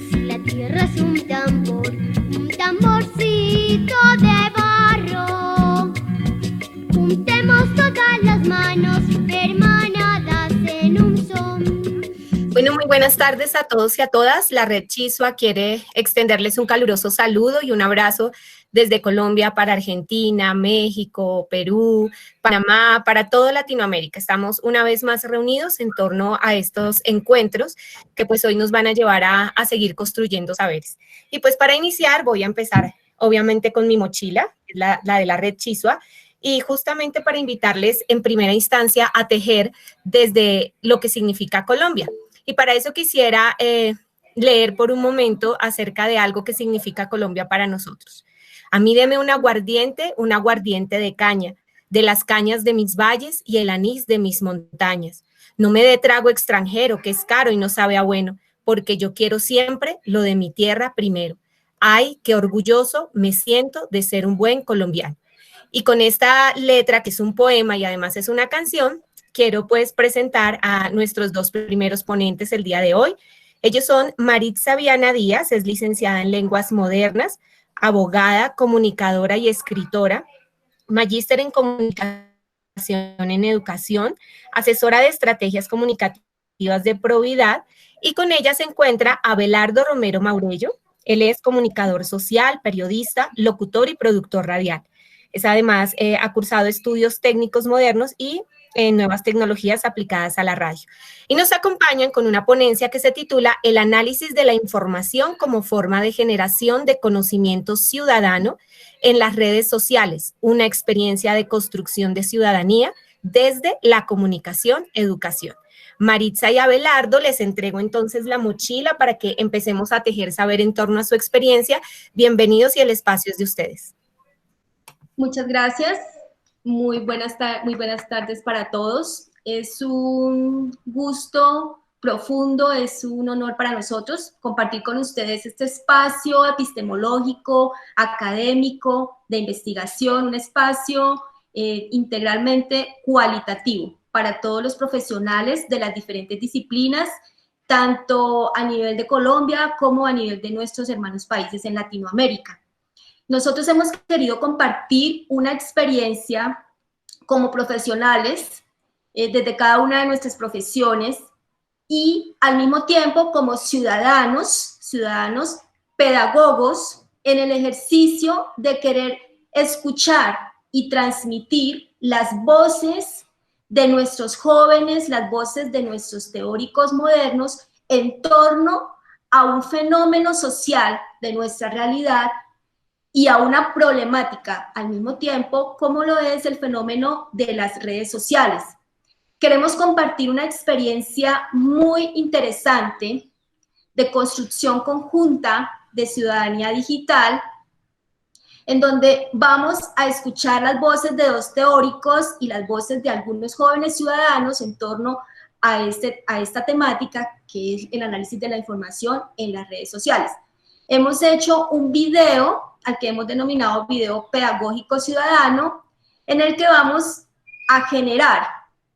Si la tierra es un tamborcito de barro, juntemos todas las manos hermanadas en un son. Bueno, muy buenas tardes a todos y a todas. La Red Chisua quiere extenderles un caluroso saludo y un abrazo desde Colombia para Argentina, México, Perú, Panamá, para toda Latinoamérica. Estamos una vez más reunidos en torno a estos encuentros que pues hoy nos van a llevar a seguir construyendo saberes. Y pues para iniciar voy a empezar obviamente con mi mochila, la de la Red Chisua, y justamente para invitarles en primera instancia a tejer desde lo que significa Colombia. Y para eso quisiera leer por un momento acerca de algo que significa Colombia para nosotros. A mí deme un aguardiente de caña, de las cañas de mis valles y el anís de mis montañas. No me dé trago extranjero, que es caro y no sabe a bueno, porque yo quiero siempre lo de mi tierra primero. Ay, qué orgulloso me siento de ser un buen colombiano. Y con esta letra, que es un poema y además es una canción, quiero pues presentar a nuestros dos primeros ponentes el día de hoy. Ellos son Maritza Viana Díaz, es licenciada en Lenguas Modernas, abogada, comunicadora y escritora, magíster en Comunicación en Educación, asesora de estrategias comunicativas de Providad, y con ella se encuentra Abelardo Romero Maurello. Él es comunicador social, periodista, locutor y productor radial. Es además, ha cursado estudios técnicos modernos y nuevas tecnologías aplicadas a la radio. Y nos acompañan con una ponencia que se titula El análisis de la información como forma de generación de conocimiento ciudadano en las redes sociales, una experiencia de construcción de ciudadanía desde la comunicación-educación. Maritza y Abelardo, les entrego entonces la mochila para que empecemos a tejer saber en torno a su experiencia. Bienvenidos y el espacio es de ustedes. Muchas gracias. Muy buenas tardes para todos. Es un gusto profundo, es un honor para nosotros compartir con ustedes este espacio epistemológico, académico, de investigación, un espacio integralmente cualitativo para todos los profesionales de las diferentes disciplinas, tanto a nivel de Colombia como a nivel de nuestros hermanos países en Latinoamérica. Nosotros hemos querido compartir una experiencia como profesionales desde cada una de nuestras profesiones y al mismo tiempo como ciudadanos pedagogos en el ejercicio de querer escuchar y transmitir las voces de nuestros jóvenes, las voces de nuestros teóricos modernos en torno a un fenómeno social de nuestra realidad y a una problemática al mismo tiempo, como lo es el fenómeno de las redes sociales. Queremos compartir una experiencia muy interesante de construcción conjunta de ciudadanía digital, en donde vamos a escuchar las voces de dos teóricos y las voces de algunos jóvenes ciudadanos en torno a esta temática, que es el análisis de la información en las redes sociales. Hemos hecho un video al que hemos denominado video pedagógico ciudadano, en el que vamos a generar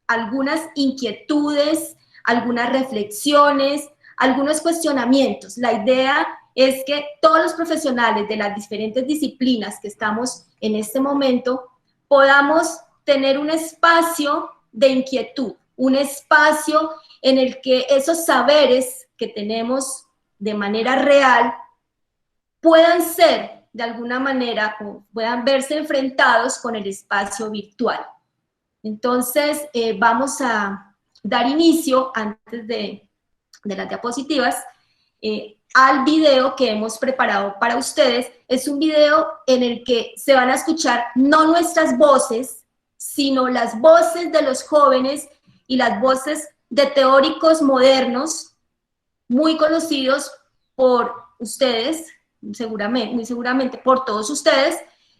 algunas inquietudes, algunas reflexiones, algunos cuestionamientos. La idea es que todos los profesionales de las diferentes disciplinas que estamos en este momento podamos tener un espacio de inquietud, un espacio en el que esos saberes que tenemos de manera real puedan ser de alguna manera, o puedan verse enfrentados con el espacio virtual. Entonces, vamos a dar inicio, antes de las diapositivas, al video que hemos preparado para ustedes. Es un video en el que se van a escuchar no nuestras voces, sino las voces de los jóvenes y las voces de teóricos modernos, muy conocidos por ustedes, muy seguramente por todos ustedes,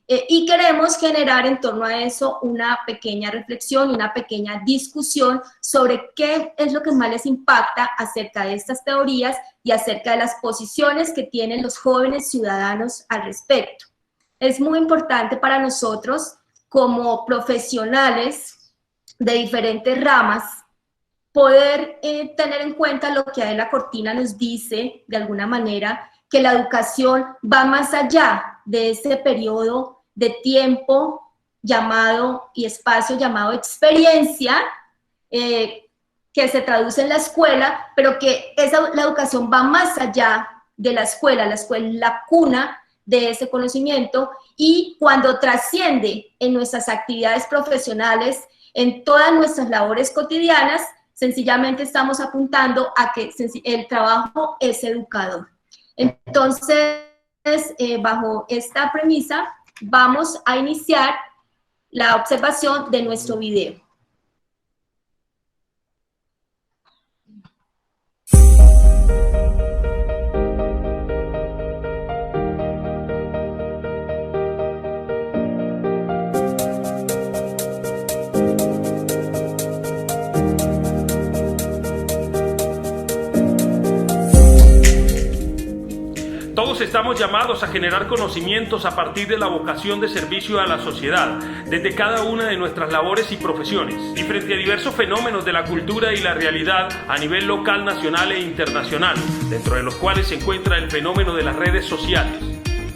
y queremos generar en torno a eso una pequeña reflexión, una pequeña discusión sobre qué es lo que más les impacta acerca de estas teorías y acerca de las posiciones que tienen los jóvenes ciudadanos al respecto. es muy importante para nosotros como profesionales de diferentes ramas poder tener en cuenta lo que Adela Cortina nos dice, de alguna manera, que la educación va más allá de ese periodo de tiempo llamado y espacio llamado experiencia, que se traduce en la escuela, pero que la educación va más allá de la escuela es la cuna de ese conocimiento, y cuando trasciende en nuestras actividades profesionales, en todas nuestras labores cotidianas, sencillamente estamos apuntando a que el trabajo es educador. Entonces, bajo esta premisa, vamos a iniciar la observación de nuestro video. Todos estamos llamados a generar conocimientos a partir de la vocación de servicio a la sociedad, desde cada una de nuestras labores y profesiones, y frente a diversos fenómenos de la cultura y la realidad a nivel local, nacional e internacional, dentro de los cuales se encuentra el fenómeno de las redes sociales,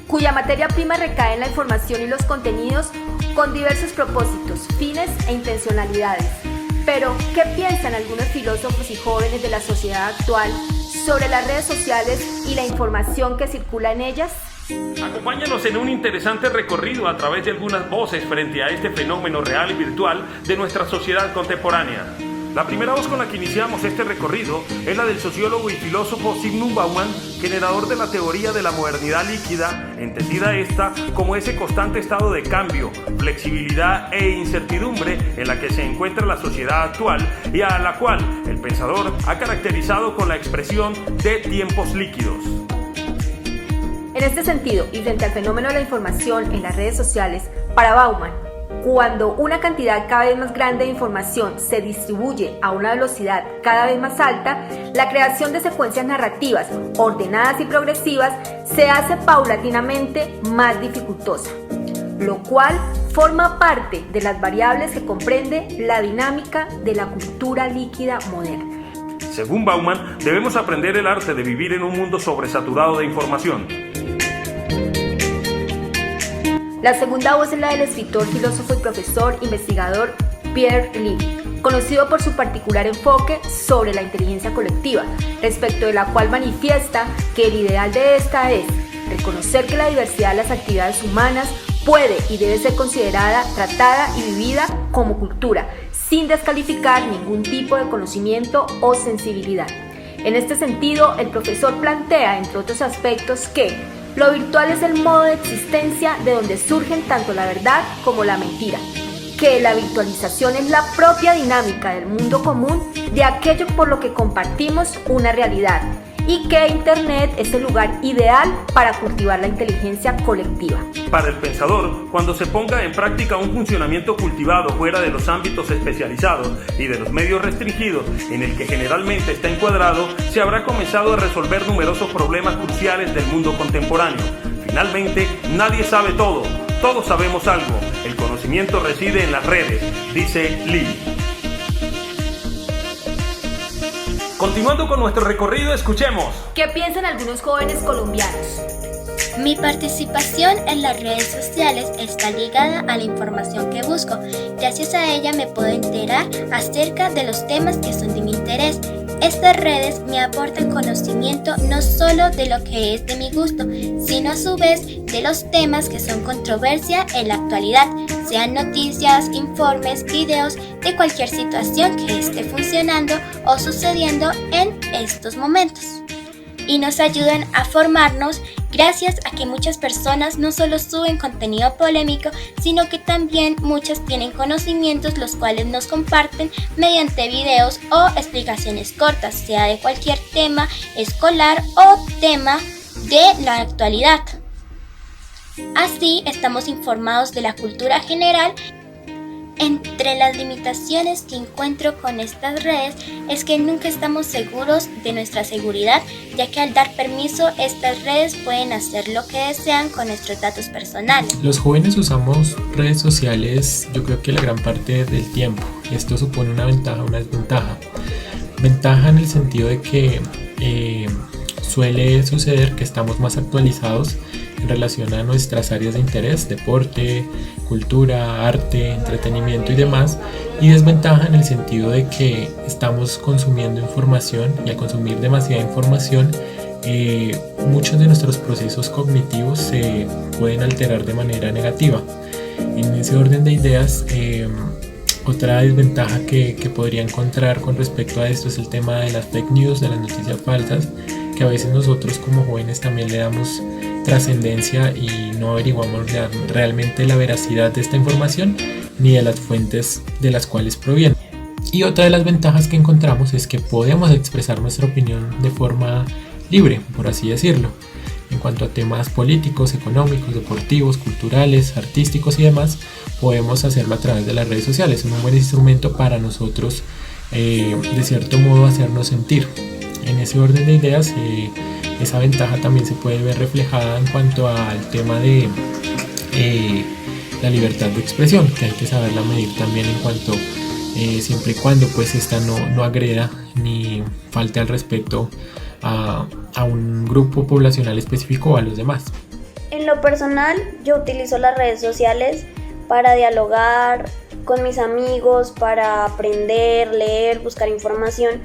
cuya materia prima recae en la información y los contenidos con diversos propósitos, fines e intencionalidades. Pero, ¿qué piensan algunos filósofos y jóvenes de la sociedad actual sobre las redes sociales y la información que circula en ellas? Acompáñanos en un interesante recorrido a través de algunas voces frente a este fenómeno real y virtual de nuestra sociedad contemporánea. La primera voz con la que iniciamos este recorrido es la del sociólogo y filósofo Zygmunt Bauman, generador de la teoría de la modernidad líquida, entendida esta como ese constante estado de cambio, flexibilidad e incertidumbre en la que se encuentra la sociedad actual y a la cual el pensador ha caracterizado con la expresión de tiempos líquidos. En este sentido, y frente al fenómeno de la información en las redes sociales, para Bauman, cuando una cantidad cada vez más grande de información se distribuye a una velocidad cada vez más alta, la creación de secuencias narrativas ordenadas y progresivas se hace paulatinamente más dificultosa, lo cual forma parte de las variables que comprende la dinámica de la cultura líquida moderna. Según Bauman, debemos aprender el arte de vivir en un mundo sobresaturado de información. La segunda voz es la del escritor, filósofo y profesor investigador Pierre Levy, conocido por su particular enfoque sobre la inteligencia colectiva, respecto de la cual manifiesta que el ideal de esta es reconocer que la diversidad de las actividades humanas puede y debe ser considerada, tratada y vivida como cultura, sin descalificar ningún tipo de conocimiento o sensibilidad. En este sentido, el profesor plantea, entre otros aspectos, que lo virtual es el modo de existencia de donde surgen tanto la verdad como la mentira, que la virtualización es la propia dinámica del mundo común de aquello por lo que compartimos una realidad, y que Internet es el lugar ideal para cultivar la inteligencia colectiva. Para el pensador, cuando se ponga en práctica un funcionamiento cultivado fuera de los ámbitos especializados y de los medios restringidos en el que generalmente está encuadrado, se habrá comenzado a resolver numerosos problemas cruciales del mundo contemporáneo. Finalmente, nadie sabe todo, todos sabemos algo. El conocimiento reside en las redes, dice Lee. Continuando con nuestro recorrido, escuchemos. ¿Qué piensan algunos jóvenes colombianos? Mi participación en las redes sociales está ligada a la información que busco. Gracias a ella me puedo enterar acerca de los temas que son de mi interés. Estas redes me aportan conocimiento no solo de lo que es de mi gusto, sino a su vez de los temas que son controversia en la actualidad, sean noticias, informes, videos de cualquier situación que esté funcionando o sucediendo en estos momentos. Y nos ayudan a formarnos gracias a que muchas personas no solo suben contenido polémico, sino que también muchas tienen conocimientos los cuales nos comparten mediante videos o explicaciones cortas, sea de cualquier tema escolar o tema de la actualidad. Así estamos informados de la cultura general Entre las limitaciones que encuentro con estas redes es que nunca estamos seguros de nuestra seguridad, ya que al dar permiso, estas redes pueden hacer lo que desean con nuestros datos personales. Los jóvenes usamos redes sociales, yo creo que la gran parte del tiempo. Esto supone una ventaja, una desventaja. Ventaja en el sentido de que suele suceder que estamos más actualizados en relación a nuestras áreas de interés, deporte, cultura, arte, entretenimiento y demás, y desventaja en el sentido de que estamos consumiendo información, y al consumir demasiada información muchos de nuestros procesos cognitivos se pueden alterar de manera negativa. En ese orden de ideas, otra desventaja que podría encontrar con respecto a esto es el tema de las fake news, de las noticias falsas, que a veces nosotros como jóvenes también le damos trascendencia y no averiguamos realmente la veracidad de esta información ni de las fuentes de las cuales proviene. Y otra de las ventajas que encontramos es que podemos expresar nuestra opinión de forma libre, por así decirlo, en cuanto a temas políticos, económicos, deportivos, culturales, artísticos y demás. Podemos hacerlo a través de las redes sociales, es un buen instrumento para nosotros de cierto modo hacernos sentir. En ese orden de ideas, esa ventaja también se puede ver reflejada en cuanto al tema de la libertad de expresión, que hay que saberla medir también en cuanto siempre y cuando pues esta no agreda ni falte al respeto a un grupo poblacional específico o a los demás. En lo personal, yo utilizo las redes sociales para dialogar con mis amigos, para aprender, leer, buscar información.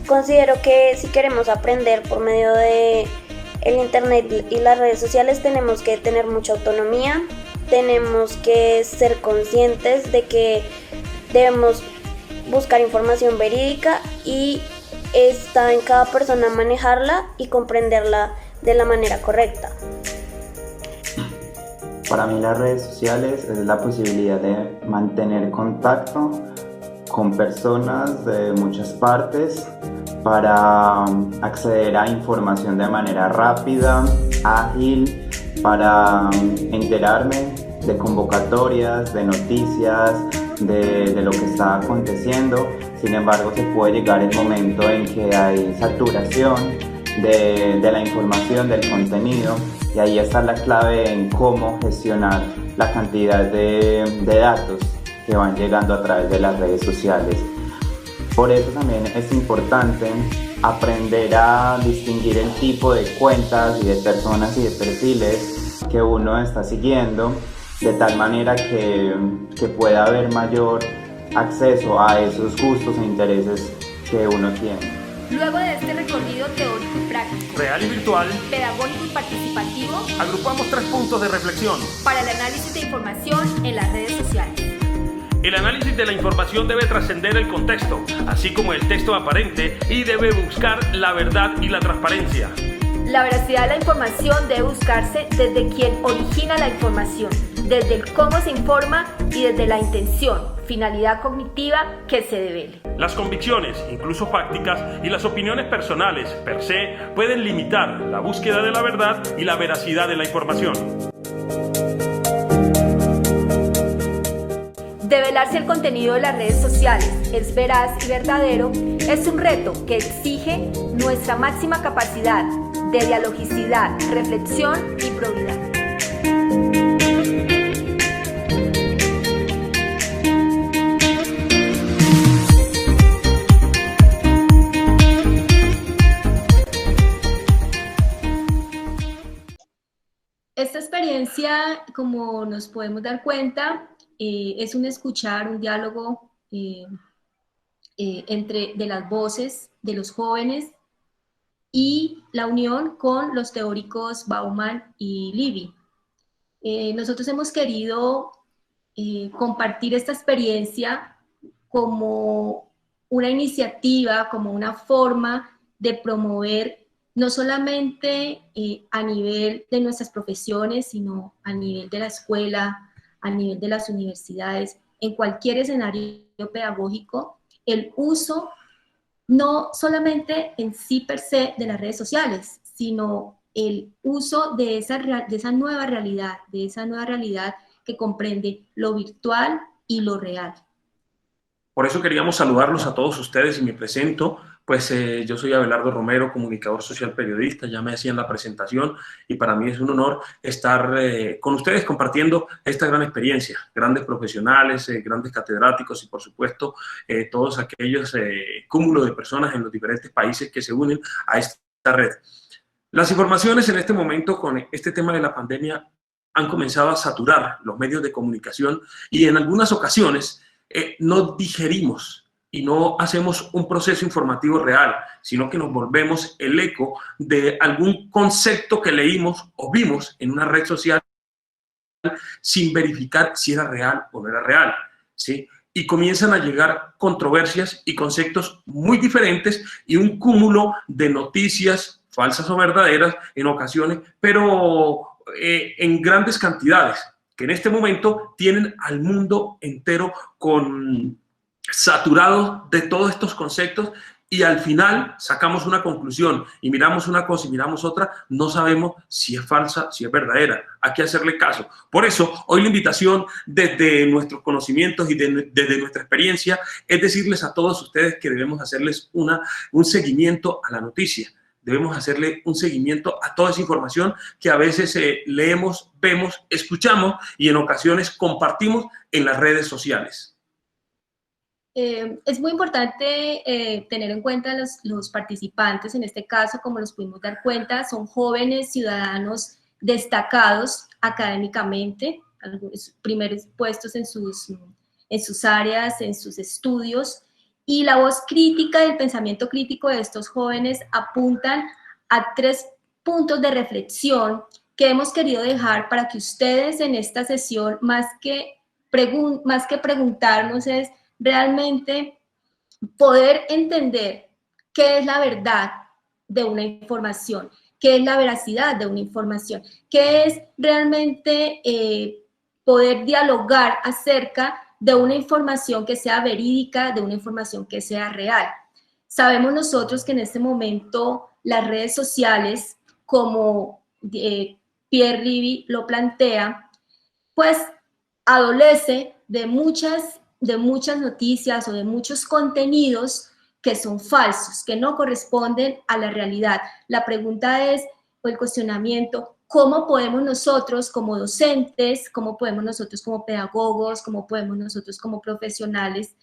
Considero que si queremos aprender por medio de el internet y las redes sociales tenemos que tener mucha autonomía, tenemos que ser conscientes de que debemos buscar información verídica y está en cada persona manejarla y comprenderla de la manera correcta. Para mí las redes sociales es la posibilidad de mantener contacto con personas de muchas partes para acceder a información de manera rápida, ágil, para enterarme de convocatorias, de noticias, de lo que está aconteciendo. Sin embargo, se puede llegar el momento en que hay saturación de la información, del contenido, y ahí está la clave en cómo gestionar la cantidad de datos que van llegando a través de las redes sociales. Por eso también es importante aprender a distinguir el tipo de cuentas y de personas y de perfiles que uno está siguiendo, de tal manera que pueda haber mayor acceso a esos gustos e intereses que uno tiene. Luego de este recorrido teórico y práctico, Real y virtual, pedagógico y participativo, agrupamos 3 puntos de reflexión. para el análisis de información en las redes sociales. El análisis de la información debe trascender el contexto, así como el texto aparente, y debe buscar la verdad y la transparencia. La veracidad de la información debe buscarse desde quien origina la información, desde el cómo se informa y desde la intención, finalidad cognitiva que se devele. Las convicciones, incluso fácticas, y las opiniones personales, per se, pueden limitar la búsqueda de la verdad y la veracidad de la información. Develar si el contenido de las redes sociales es veraz y verdadero es un reto que exige nuestra máxima capacidad de dialogicidad, reflexión y probidad. Esta experiencia, como nos podemos dar cuenta, es un escuchar, un diálogo de las voces de los jóvenes y la unión con los teóricos Bauman y Levy. Nosotros hemos querido compartir esta experiencia como una iniciativa, como una forma de promover no solamente a nivel de nuestras profesiones, sino a nivel de la escuela, a nivel de las universidades, en cualquier escenario pedagógico, el uso no solamente en sí per se de las redes sociales, sino el uso de esa nueva realidad que comprende lo virtual y lo real. Por eso queríamos saludarlos a todos ustedes y me presento. Pues yo soy Abelardo Romero, comunicador social periodista, ya me hacían la presentación y para mí es un honor estar con ustedes compartiendo esta gran experiencia, grandes profesionales, grandes catedráticos y por supuesto todos aquellos cúmulos de personas en los diferentes países que se unen a esta red. Las informaciones en este momento con este tema de la pandemia han comenzado a saturar los medios de comunicación y en algunas ocasiones no digerimos y no hacemos un proceso informativo real, sino que nos volvemos el eco de algún concepto que leímos o vimos en una red social sin verificar si era real o no era real, ¿sí? Y comienzan a llegar controversias y conceptos muy diferentes y un cúmulo de noticias falsas o verdaderas en ocasiones, pero en grandes cantidades, que en este momento tienen al mundo entero saturados de todos estos conceptos y al final sacamos una conclusión y miramos una cosa y miramos otra, no sabemos si es falsa, si es verdadera. Hay que hacerle caso. Por eso, hoy la invitación desde nuestros conocimientos y desde nuestra experiencia es decirles a todos ustedes que debemos hacerles un seguimiento a la noticia. Debemos hacerle un seguimiento a toda esa información que a veces leemos, vemos, escuchamos y en ocasiones compartimos en las redes sociales. Es muy importante tener en cuenta los participantes, en este caso, como nos pudimos dar cuenta, son jóvenes ciudadanos destacados académicamente, algunos primeros puestos en sus áreas, en sus estudios, y la voz crítica y el pensamiento crítico de estos jóvenes apuntan a 3 puntos de reflexión que hemos querido dejar para que ustedes en esta sesión, más que preguntarnos, es realmente poder entender qué es la verdad de una información, qué es la veracidad de una información, qué es realmente poder dialogar acerca de una información que sea verídica, de una información que sea real. Sabemos nosotros que en este momento las redes sociales, como Pierre Levy lo plantea, pues adolece de muchas noticias o de muchos contenidos que son falsos, que no corresponden a la realidad. La pregunta es, o el cuestionamiento, ¿cómo podemos nosotros como docentes, cómo podemos nosotros como pedagogos, cómo podemos nosotros como profesionales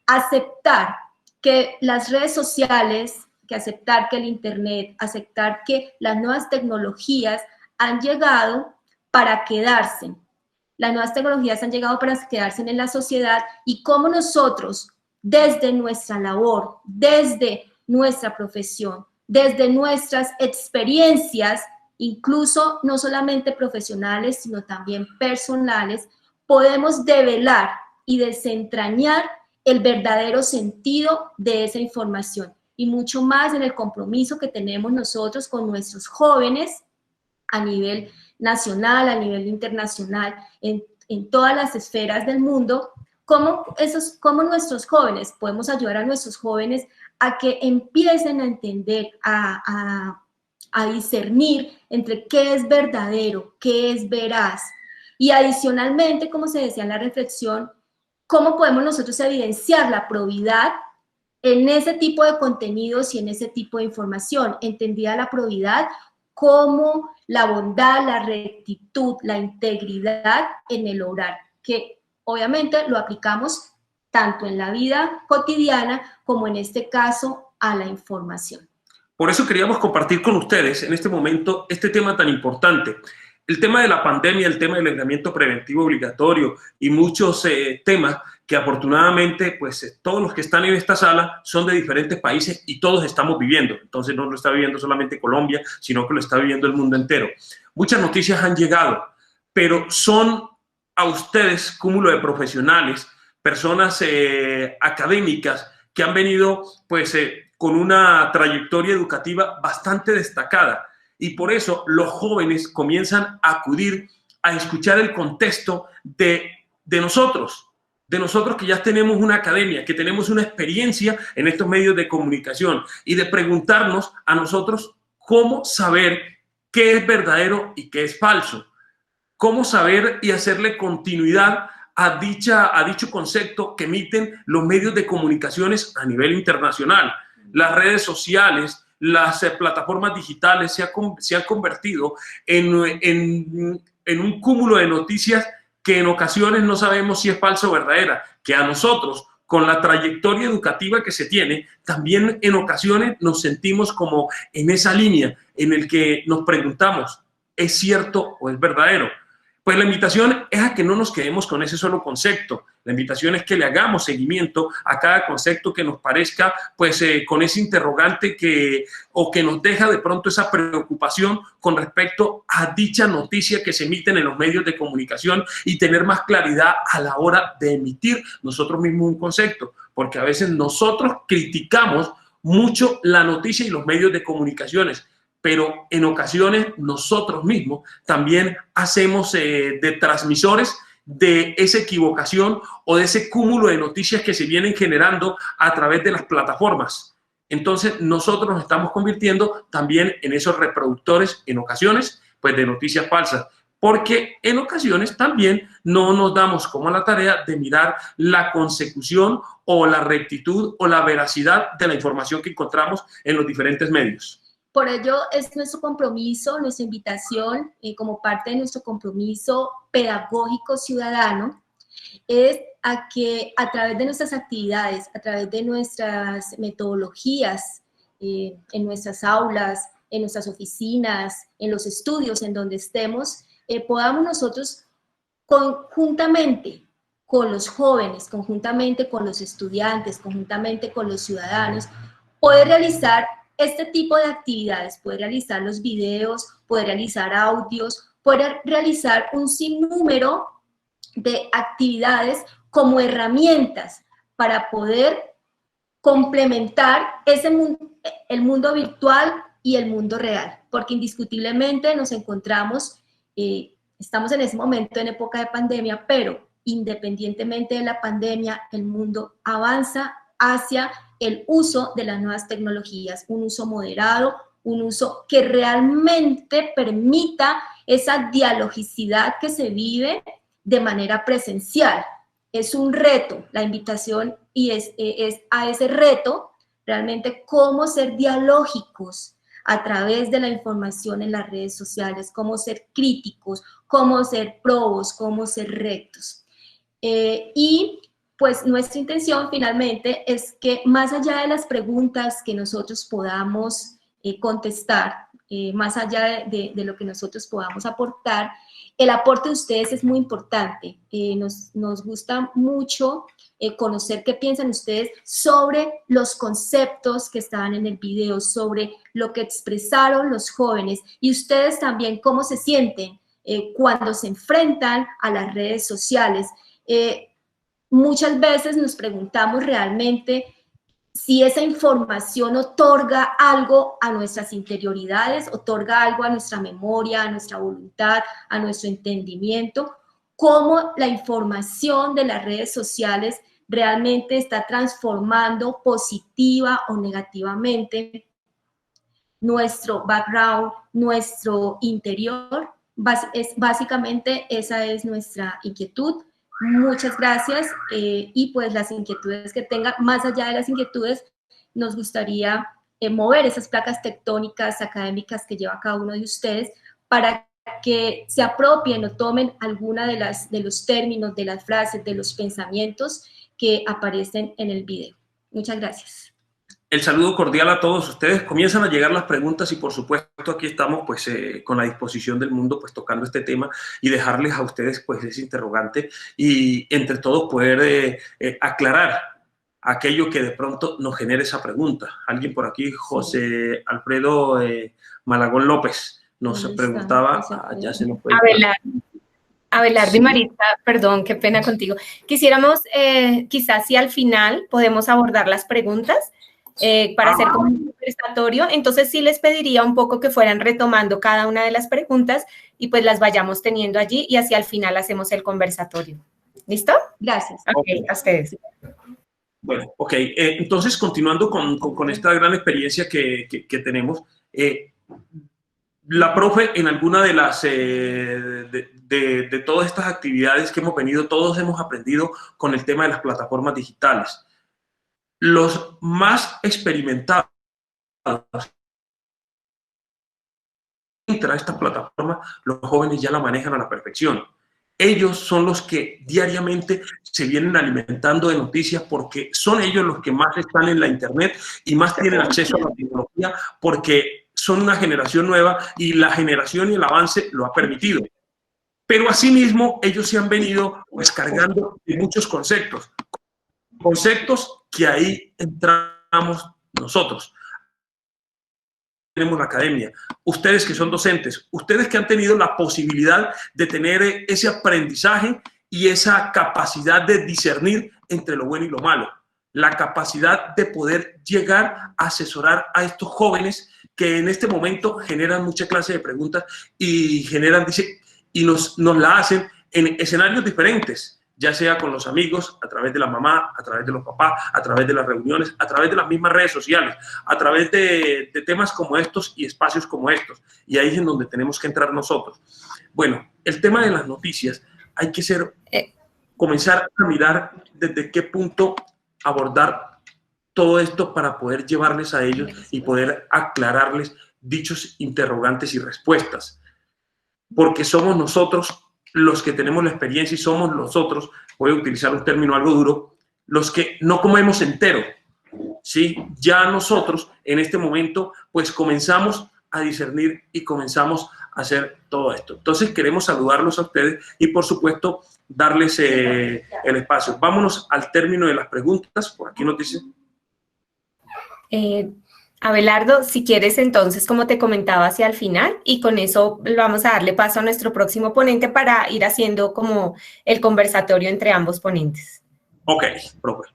aceptar que las redes sociales, que aceptar que el internet, aceptar que las nuevas tecnologías han llegado para quedarse? Las nuevas tecnologías han llegado para quedarse en la sociedad y cómo nosotros, desde nuestra labor, desde nuestra profesión, desde nuestras experiencias, incluso no solamente profesionales, sino también personales, podemos develar y desentrañar el verdadero sentido de esa información y mucho más en el compromiso que tenemos nosotros con nuestros jóvenes a nivel nacional, a nivel internacional, en todas las esferas del mundo, cómo nuestros jóvenes, podemos ayudar a nuestros jóvenes a que empiecen a entender, a discernir entre qué es verdadero, qué es veraz. Y adicionalmente, como se decía en la reflexión, cómo podemos nosotros evidenciar la probidad en ese tipo de contenidos y en ese tipo de información, entendida la probidad como la bondad, la rectitud, la integridad en el obrar, que obviamente lo aplicamos tanto en la vida cotidiana como en este caso a la información. Por eso queríamos compartir con ustedes en este momento este tema tan importante. El tema de la pandemia, el tema del aislamiento preventivo obligatorio y muchos temas que afortunadamente pues todos los que están en esta sala son de diferentes países y todos estamos viviendo. Entonces no lo está viviendo solamente Colombia, sino que lo está viviendo el mundo entero. Muchas noticias han llegado, pero son a ustedes cúmulo de profesionales, personas académicas que han venido pues con una trayectoria educativa bastante destacada. Y por eso los jóvenes comienzan a acudir a escuchar el contexto de nosotros que ya tenemos una academia, que tenemos una experiencia en estos medios de comunicación y de preguntarnos a nosotros cómo saber qué es verdadero y qué es falso, cómo saber y hacerle continuidad a dicho concepto que emiten los medios de comunicaciones a nivel internacional. Las redes sociales, las plataformas digitales se han convertido en un cúmulo de noticias que en ocasiones no sabemos si es falsa o verdadera, que a nosotros, con la trayectoria educativa que se tiene, también en ocasiones nos sentimos como en esa línea en el que nos preguntamos, ¿es cierto o es verdadero? Pues la invitación es a que no nos quedemos con ese solo concepto. La invitación es que le hagamos seguimiento a cada concepto que nos parezca, pues, con ese interrogante que nos deja de pronto esa preocupación con respecto a dicha noticia que se emiten en los medios de comunicación y tener más claridad a la hora de emitir nosotros mismos un concepto. Porque a veces nosotros criticamos mucho la noticia y los medios de comunicaciones, pero en ocasiones nosotros mismos también hacemos de transmisores de esa equivocación o de ese cúmulo de noticias que se vienen generando a través de las plataformas. Entonces nosotros nos estamos convirtiendo también en esos reproductores en ocasiones, pues, de noticias falsas, porque en ocasiones también no nos damos como a la tarea de mirar la consecución o la rectitud o la veracidad de la información que encontramos en los diferentes medios. Por ello es nuestro compromiso, nuestra invitación, como parte de nuestro compromiso pedagógico ciudadano, es a que a través de nuestras actividades, a través de nuestras metodologías, en nuestras aulas, en nuestras oficinas, en los estudios en donde estemos, podamos nosotros conjuntamente con los jóvenes, conjuntamente con los estudiantes, conjuntamente con los ciudadanos, poder realizar este tipo de actividades, poder realizar los videos, poder realizar audios, poder realizar un sinnúmero de actividades como herramientas para poder complementar el mundo virtual y el mundo real, porque indiscutiblemente nos encontramos, estamos en ese momento en época de pandemia, pero independientemente de la pandemia, el mundo avanza hacia el uso de las nuevas tecnologías, un uso moderado, un uso que realmente permita esa dialogicidad que se vive de manera presencial. Es un reto, la invitación y es a ese reto realmente cómo ser dialógicos a través de la información en las redes sociales, cómo ser críticos, cómo ser probos, cómo ser rectos. Y pues nuestra intención finalmente es que más allá de las preguntas que nosotros podamos contestar, más allá de lo que nosotros podamos aportar, el aporte de ustedes es muy importante. Nos gusta mucho conocer qué piensan ustedes sobre los conceptos que estaban en el video, sobre lo que expresaron los jóvenes y ustedes también cómo se sienten cuando se enfrentan a las redes sociales. Muchas veces nos preguntamos realmente si esa información otorga algo a nuestras interioridades, otorga algo a nuestra memoria, a nuestra voluntad, a nuestro entendimiento, cómo la información de las redes sociales realmente está transformando positiva o negativamente nuestro background, nuestro interior. Básicamente esa es nuestra inquietud. Muchas gracias y pues las inquietudes que tenga, más allá de las inquietudes, nos gustaría mover esas placas tectónicas académicas que lleva cada uno de ustedes para que se apropien o tomen alguna de los términos, de las frases, de los pensamientos que aparecen en el video. Muchas gracias. El saludo cordial a todos ustedes. Comienzan a llegar las preguntas y por supuesto aquí estamos pues con la disposición del mundo pues tocando este tema y dejarles a ustedes pues ese interrogante y entre todos poder aclarar aquello que de pronto nos genere esa pregunta. Alguien por aquí, José Alfredo Malagón López, nos preguntaba, ya se nos fue. Abelardo y Maritza, perdón, qué pena contigo. Quisiéramos, quizás si al final podemos abordar las preguntas, para hacer como un conversatorio, entonces sí les pediría un poco que fueran retomando cada una de las preguntas y pues las vayamos teniendo allí y así al final hacemos el conversatorio. ¿Listo? Gracias. Ok, a ustedes. Bueno, ok, entonces continuando con esta gran experiencia que tenemos, La profe, en alguna de las de todas estas actividades que hemos venido, todos hemos aprendido con el tema de las plataformas digitales. Los más experimentados a estas plataformas, los jóvenes ya la manejan a la perfección. Ellos son los que diariamente se vienen alimentando de noticias porque son ellos los que más están en la internet y más tienen acceso a la tecnología porque son una generación nueva y la generación y el avance lo ha permitido. Pero asimismo ellos se han venido descargando de muchos conceptos que ahí entramos nosotros. Tenemos la academia, ustedes que son docentes, ustedes que han tenido la posibilidad de tener ese aprendizaje y esa capacidad de discernir entre lo bueno y lo malo, la capacidad de poder llegar a asesorar a estos jóvenes que en este momento generan mucha clase de preguntas y generan, y nos la hacen en escenarios diferentes, ya sea con los amigos, a través de la mamá, a través de los papás, a través de las reuniones, a través de las mismas redes sociales, a través de temas como estos y espacios como estos. Y ahí es en donde tenemos que entrar nosotros. Bueno, el tema de las noticias, hay que comenzar a mirar desde qué punto abordar todo esto para poder llevarles a ellos y poder aclararles dichos interrogantes y respuestas. Porque somos nosotros los que tenemos la experiencia y somos nosotros, voy a utilizar un término algo duro, los que no comemos entero, ¿sí? Ya nosotros en este momento pues comenzamos a discernir y comenzamos a hacer todo esto. Entonces queremos saludarlos a ustedes y por supuesto darles el espacio. Vámonos al término de las preguntas, por aquí nos dicen. Abelardo, si quieres entonces, como te comentaba, hacia el final y con eso vamos a darle paso a nuestro próximo ponente para ir haciendo como el conversatorio entre ambos ponentes. Ok, profe.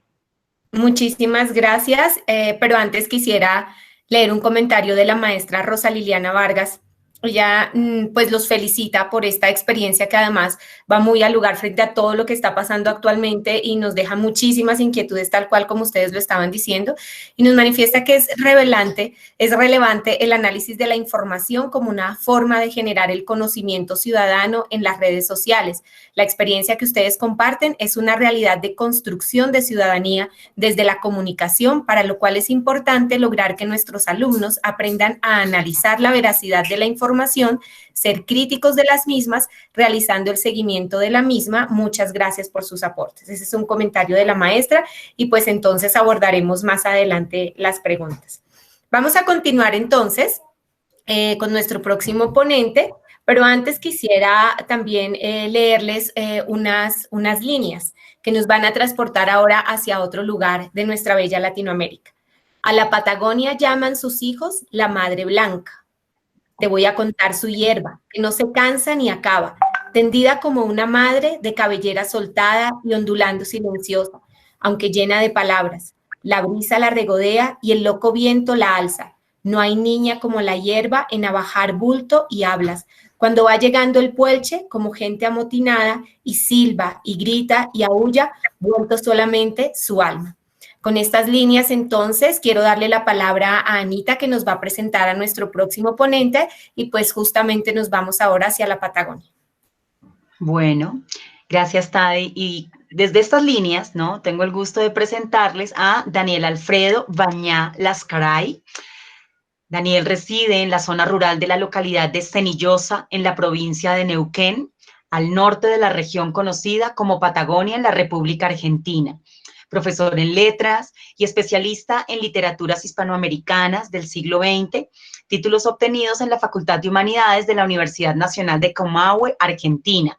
Muchísimas gracias, pero antes quisiera leer un comentario de la maestra Rosa Liliana Vargas. Ella pues los felicita por esta experiencia que además va muy al lugar frente a todo lo que está pasando actualmente y nos deja muchísimas inquietudes tal cual como ustedes lo estaban diciendo y nos manifiesta que es relevante el análisis de la información como una forma de generar el conocimiento ciudadano en las redes sociales. La experiencia que ustedes comparten es una realidad de construcción de ciudadanía desde la comunicación, para lo cual es importante lograr que nuestros alumnos aprendan a analizar la veracidad de la información, ser críticos de las mismas, realizando el seguimiento de la misma. Muchas gracias por sus aportes. Ese es un comentario de la maestra y pues entonces abordaremos más adelante las preguntas. Vamos a continuar entonces con nuestro próximo ponente, pero antes quisiera también leerles unas líneas que nos van a transportar ahora hacia otro lugar de nuestra bella Latinoamérica. A la Patagonia llaman sus hijos la Madre Blanca. Te voy a contar su hierba, que no se cansa ni acaba, tendida como una madre de cabellera soltada y ondulando silenciosa, aunque llena de palabras. La brisa la regodea y el loco viento la alza. No hay niña como la hierba en abajar bulto y hablas. Cuando va llegando el puelche, como gente amotinada, y silba, y grita, y aúlla, vuelto solamente su alma. Con estas líneas, entonces, quiero darle la palabra a Anita, que nos va a presentar a nuestro próximo ponente, y pues justamente nos vamos ahora hacia la Patagonia. Bueno, gracias, Tadi. Y desde estas líneas, ¿no? Tengo el gusto de presentarles a Daniel Alfredo Bañá Lascaray. Daniel reside en la zona rural de la localidad de Cenillosa, en la provincia de Neuquén, al norte de la región conocida como Patagonia en la República Argentina. Profesor en letras y especialista en literaturas hispanoamericanas del siglo XX, títulos obtenidos en la Facultad de Humanidades de la Universidad Nacional de Comahue, Argentina.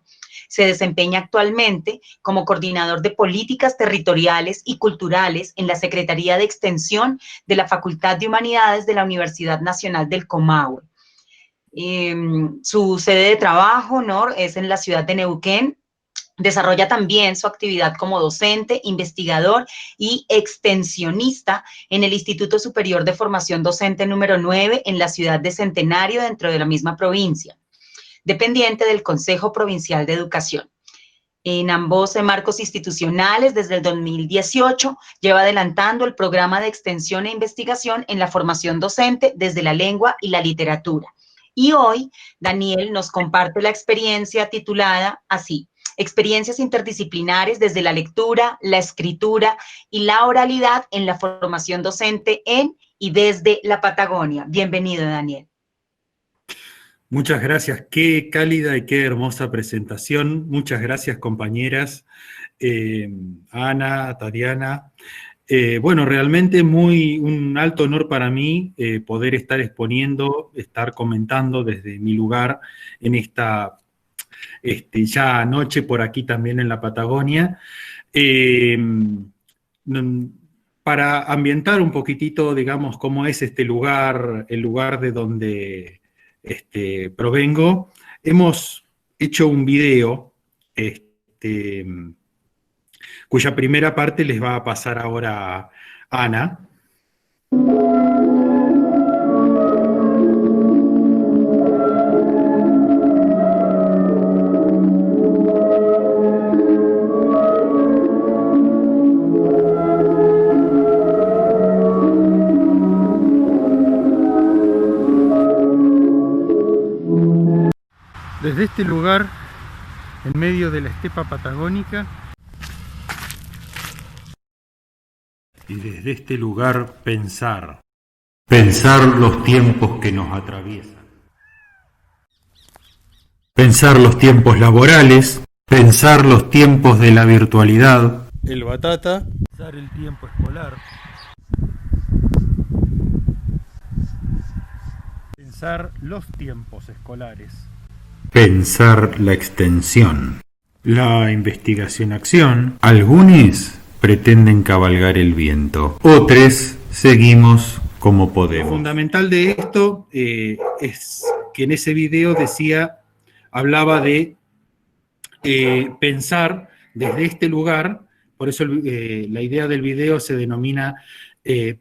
Se desempeña actualmente como coordinador de políticas territoriales y culturales en la Secretaría de Extensión de la Facultad de Humanidades de la Universidad Nacional del Comahue. Su sede de trabajo, ¿no?, es en la ciudad de Neuquén. Desarrolla también su actividad como docente, investigador y extensionista en el Instituto Superior de Formación Docente número 9 en la ciudad de Centenario, dentro de la misma provincia, dependiente del Consejo Provincial de Educación. En ambos marcos institucionales, desde el 2018, lleva adelantando el programa de extensión e investigación en la formación docente desde la lengua y la literatura, Y hoy Daniel nos comparte la experiencia titulada así: Experiencias interdisciplinares desde la lectura, la escritura y la oralidad en la formación docente en y desde la Patagonia. Bienvenido, Daniel. Muchas gracias, qué cálida y qué hermosa presentación. Muchas gracias, compañeras, Ana, Tatiana. Bueno, realmente un alto honor para mí poder estar exponiendo, estar comentando desde mi lugar en esta ya noche por aquí también en la Patagonia. Para ambientar un poquitito, digamos, cómo es este lugar, el lugar de donde provengo, hemos hecho un video cuya primera parte les va a pasar ahora a Ana. Desde este lugar, en medio de la estepa patagónica, y desde este lugar pensar los tiempos que nos atraviesan. Pensar los tiempos laborales, pensar los tiempos de la virtualidad. El batata. Pensar el tiempo escolar. Pensar los tiempos escolares. Pensar la extensión. La investigación-acción. Algunos pretenden cabalgar el viento. Otros seguimos como podemos. Lo fundamental de esto es que en ese video hablaba de pensar desde este lugar, por eso la idea del video se denomina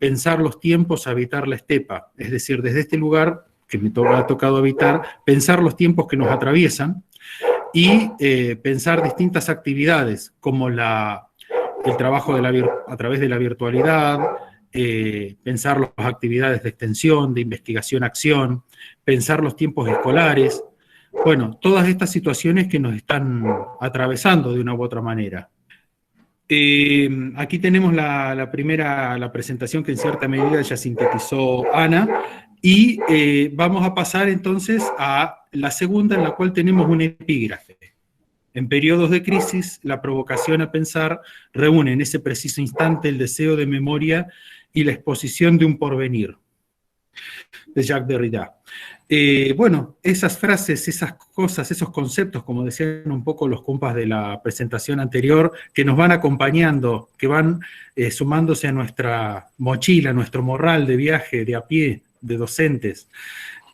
pensar los tiempos, habitar la estepa. Es decir, desde este lugar que me ha tocado habitar, pensar los tiempos que nos atraviesan y pensar distintas actividades como el trabajo a través de la virtualidad, pensar las actividades de extensión, de investigación-acción, pensar los tiempos escolares. Bueno, todas estas situaciones que nos están atravesando de una u otra manera. Aquí tenemos la presentación que en cierta medida ya sintetizó Ana, y vamos a pasar entonces a la segunda, en la cual tenemos un epígrafe. En periodos de crisis, la provocación a pensar reúne en ese preciso instante el deseo de memoria y la exposición de un porvenir, de Jacques Derrida. Bueno, esas frases, esas cosas, esos conceptos, como decían un poco los compas de la presentación anterior, que nos van acompañando, que van sumándose a nuestra mochila, a nuestro morral de viaje, de a pie, de docentes.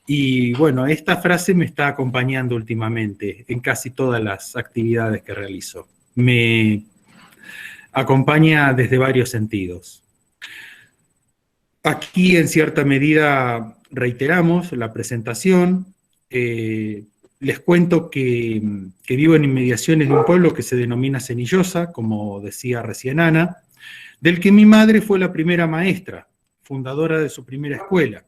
Y bueno, esta frase me está acompañando últimamente en casi todas las actividades que realizo. Me acompaña desde varios sentidos. Aquí, en cierta medida, reiteramos la presentación. Les cuento que vivo en inmediaciones de un pueblo que se denomina Cenillosa, como decía recién Ana, del que mi madre fue la primera maestra, fundadora de su primera escuela.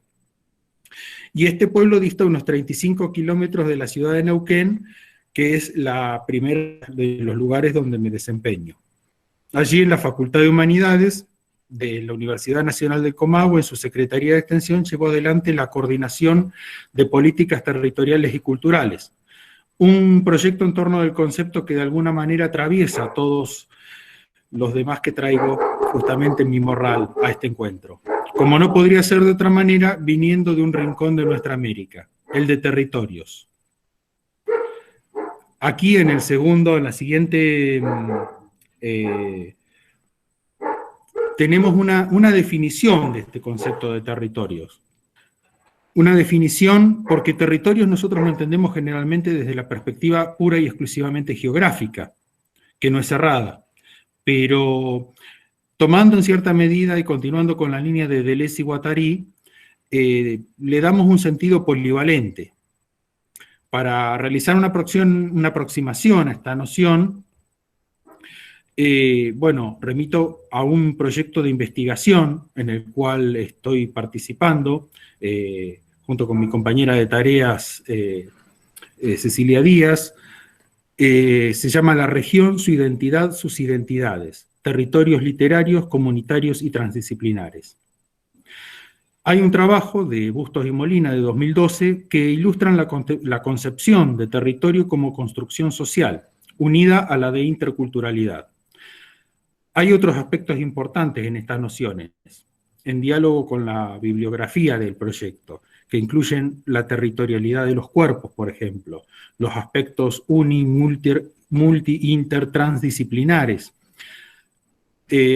Y este pueblo dista unos 35 kilómetros de la ciudad de Neuquén, que es la primera de los lugares donde me desempeño. Allí, en la Facultad de Humanidades de la Universidad Nacional del Comahue, en su Secretaría de Extensión, llevó adelante la coordinación de políticas territoriales y culturales. Un proyecto en torno del concepto que de alguna manera atraviesa a todos los demás que traigo justamente en mi morral a este encuentro. Como no podría ser de otra manera, viniendo de un rincón de nuestra América, el de territorios. Aquí en la siguiente, tenemos una definición de este concepto de territorios. Una definición, porque territorios nosotros lo entendemos generalmente desde la perspectiva pura y exclusivamente geográfica, que no es cerrada, pero tomando en cierta medida y continuando con la línea de Deleuze y Guattari, le damos un sentido polivalente. Para realizar una aproximación a esta noción, bueno, remito a un proyecto de investigación en el cual estoy participando junto con mi compañera de tareas, Cecilia Díaz. Se llama La región, su identidad, sus identidades, territorios literarios, comunitarios y transdisciplinares. Hay un trabajo de Bustos y Molina de 2012 que ilustran la concepción de territorio como construcción social, unida a la de interculturalidad. Hay otros aspectos importantes en estas nociones, en diálogo con la bibliografía del proyecto, que incluyen la territorialidad de los cuerpos, por ejemplo, los aspectos multi-inter transdisciplinares.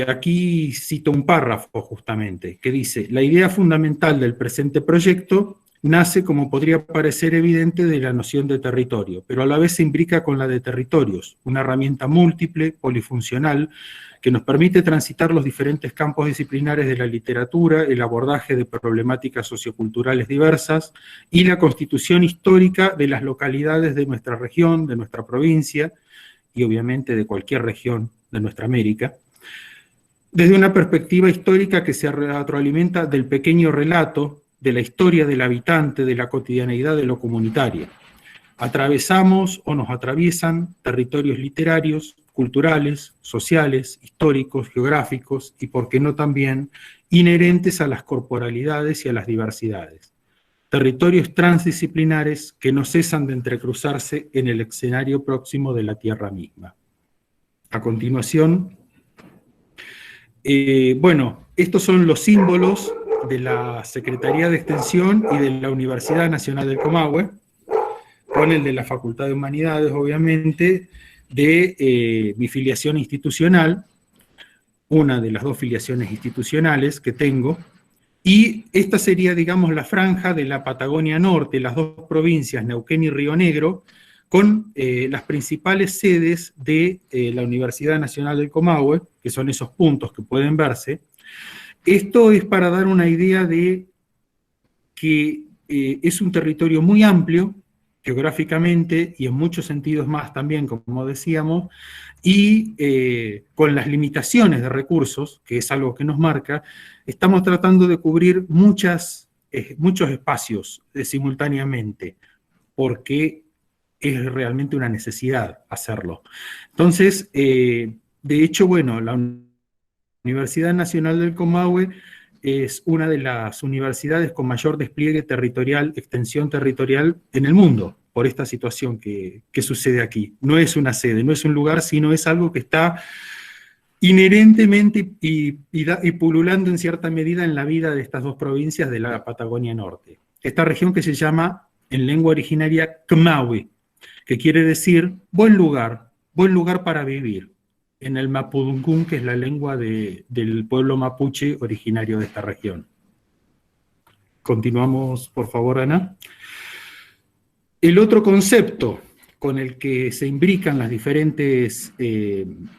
Aquí cito un párrafo justamente, que dice: la idea fundamental del presente proyecto nace, como podría parecer evidente, de la noción de territorio, pero a la vez se imbrica con la de territorios, una herramienta múltiple, polifuncional, que nos permite transitar los diferentes campos disciplinares de la literatura, el abordaje de problemáticas socioculturales diversas y la constitución histórica de las localidades de nuestra región, de nuestra provincia y obviamente de cualquier región de nuestra América, desde una perspectiva histórica que se retroalimenta del pequeño relato, de la historia del habitante, de la cotidianeidad de lo comunitario. Atravesamos o nos atraviesan territorios literarios, culturales, sociales, históricos, geográficos y, por qué no también, inherentes a las corporalidades y a las diversidades. Territorios transdisciplinares que no cesan de entrecruzarse en el escenario próximo de la Tierra misma. A continuación, bueno, estos son los símbolos de la Secretaría de Extensión y de la Universidad Nacional del Comahue, con el de la Facultad de Humanidades, obviamente, de mi filiación institucional, una de las dos filiaciones institucionales que tengo, y esta sería, digamos, la franja de la Patagonia Norte, las dos provincias, Neuquén y Río Negro, con las principales sedes de la Universidad Nacional del Comahue, que son esos puntos que pueden verse. Esto es para dar una idea de que es un territorio muy amplio, geográficamente y en muchos sentidos más también, como decíamos, y con las limitaciones de recursos, que es algo que nos marca, estamos tratando de cubrir muchos espacios simultáneamente, porque es realmente una necesidad hacerlo. Entonces, de hecho, bueno, la Universidad Nacional del Comahue es una de las universidades con mayor despliegue territorial, extensión territorial en el mundo, por esta situación que sucede aquí. No es una sede, no es un lugar, sino es algo que está inherentemente y pululando en cierta medida en la vida de estas dos provincias de la Patagonia Norte. Esta región que se llama, en lengua originaria, Comahue, que quiere decir buen lugar para vivir, en el mapudungún, que es la lengua del pueblo mapuche originario de esta región. Continuamos, por favor, Ana. El otro concepto con el que se imbrican las diferentes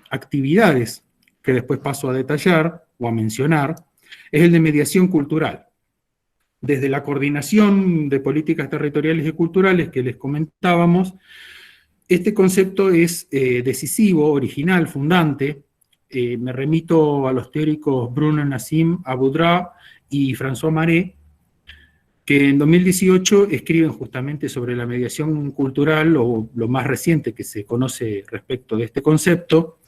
actividades, que después paso a detallar o a mencionar, es el de mediación cultural. Desde la coordinación de políticas territoriales y culturales que les comentábamos, este concepto es decisivo, original, fundante. Me remito a los teóricos Bruno Nassim Aboudra y François Marais, que en 2018 escriben justamente sobre la mediación cultural, o lo más reciente que se conoce respecto de este concepto.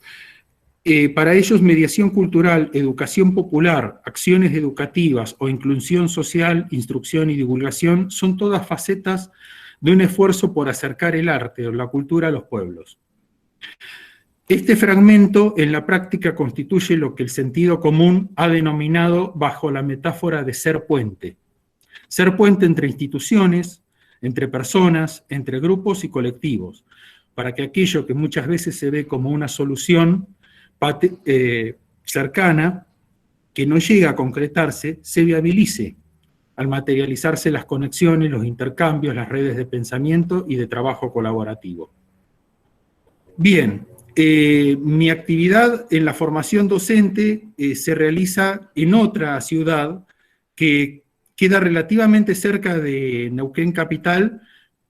Para ellos, mediación cultural, educación popular, acciones educativas o inclusión social, instrucción y divulgación son todas facetas de un esfuerzo por acercar el arte o la cultura a los pueblos. Este fragmento en la práctica constituye lo que el sentido común ha denominado bajo la metáfora de ser puente. Ser puente entre instituciones, entre personas, entre grupos y colectivos, para que aquello que muchas veces se ve como una solución cercana, que no llega a concretarse, se viabilice al materializarse las conexiones, los intercambios, las redes de pensamiento y de trabajo colaborativo. Bien, mi actividad en la formación docente se realiza en otra ciudad que queda relativamente cerca de Neuquén capital,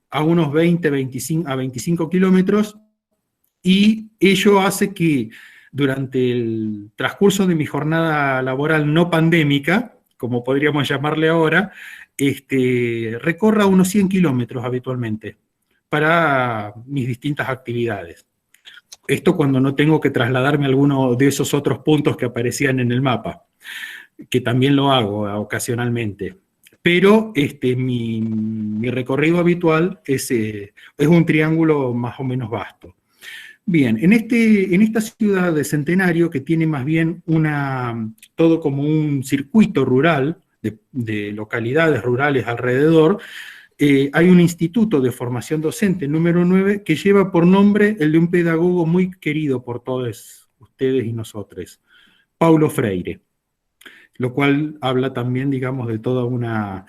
a unos 25 kilómetros, y ello hace que durante el transcurso de mi jornada laboral no pandémica, como podríamos llamarle ahora, recorra unos 100 kilómetros habitualmente para mis distintas actividades. Esto cuando no tengo que trasladarme a alguno de esos otros puntos que aparecían en el mapa, que también lo hago ocasionalmente. Pero mi recorrido habitual es un triángulo más o menos vasto. Bien, en esta ciudad de Centenario, que tiene más bien todo como un circuito rural, de localidades rurales alrededor, hay un instituto de formación docente, número 9, que lleva por nombre el de un pedagogo muy querido por todos ustedes y nosotros, Paulo Freire, lo cual habla también, digamos, de toda una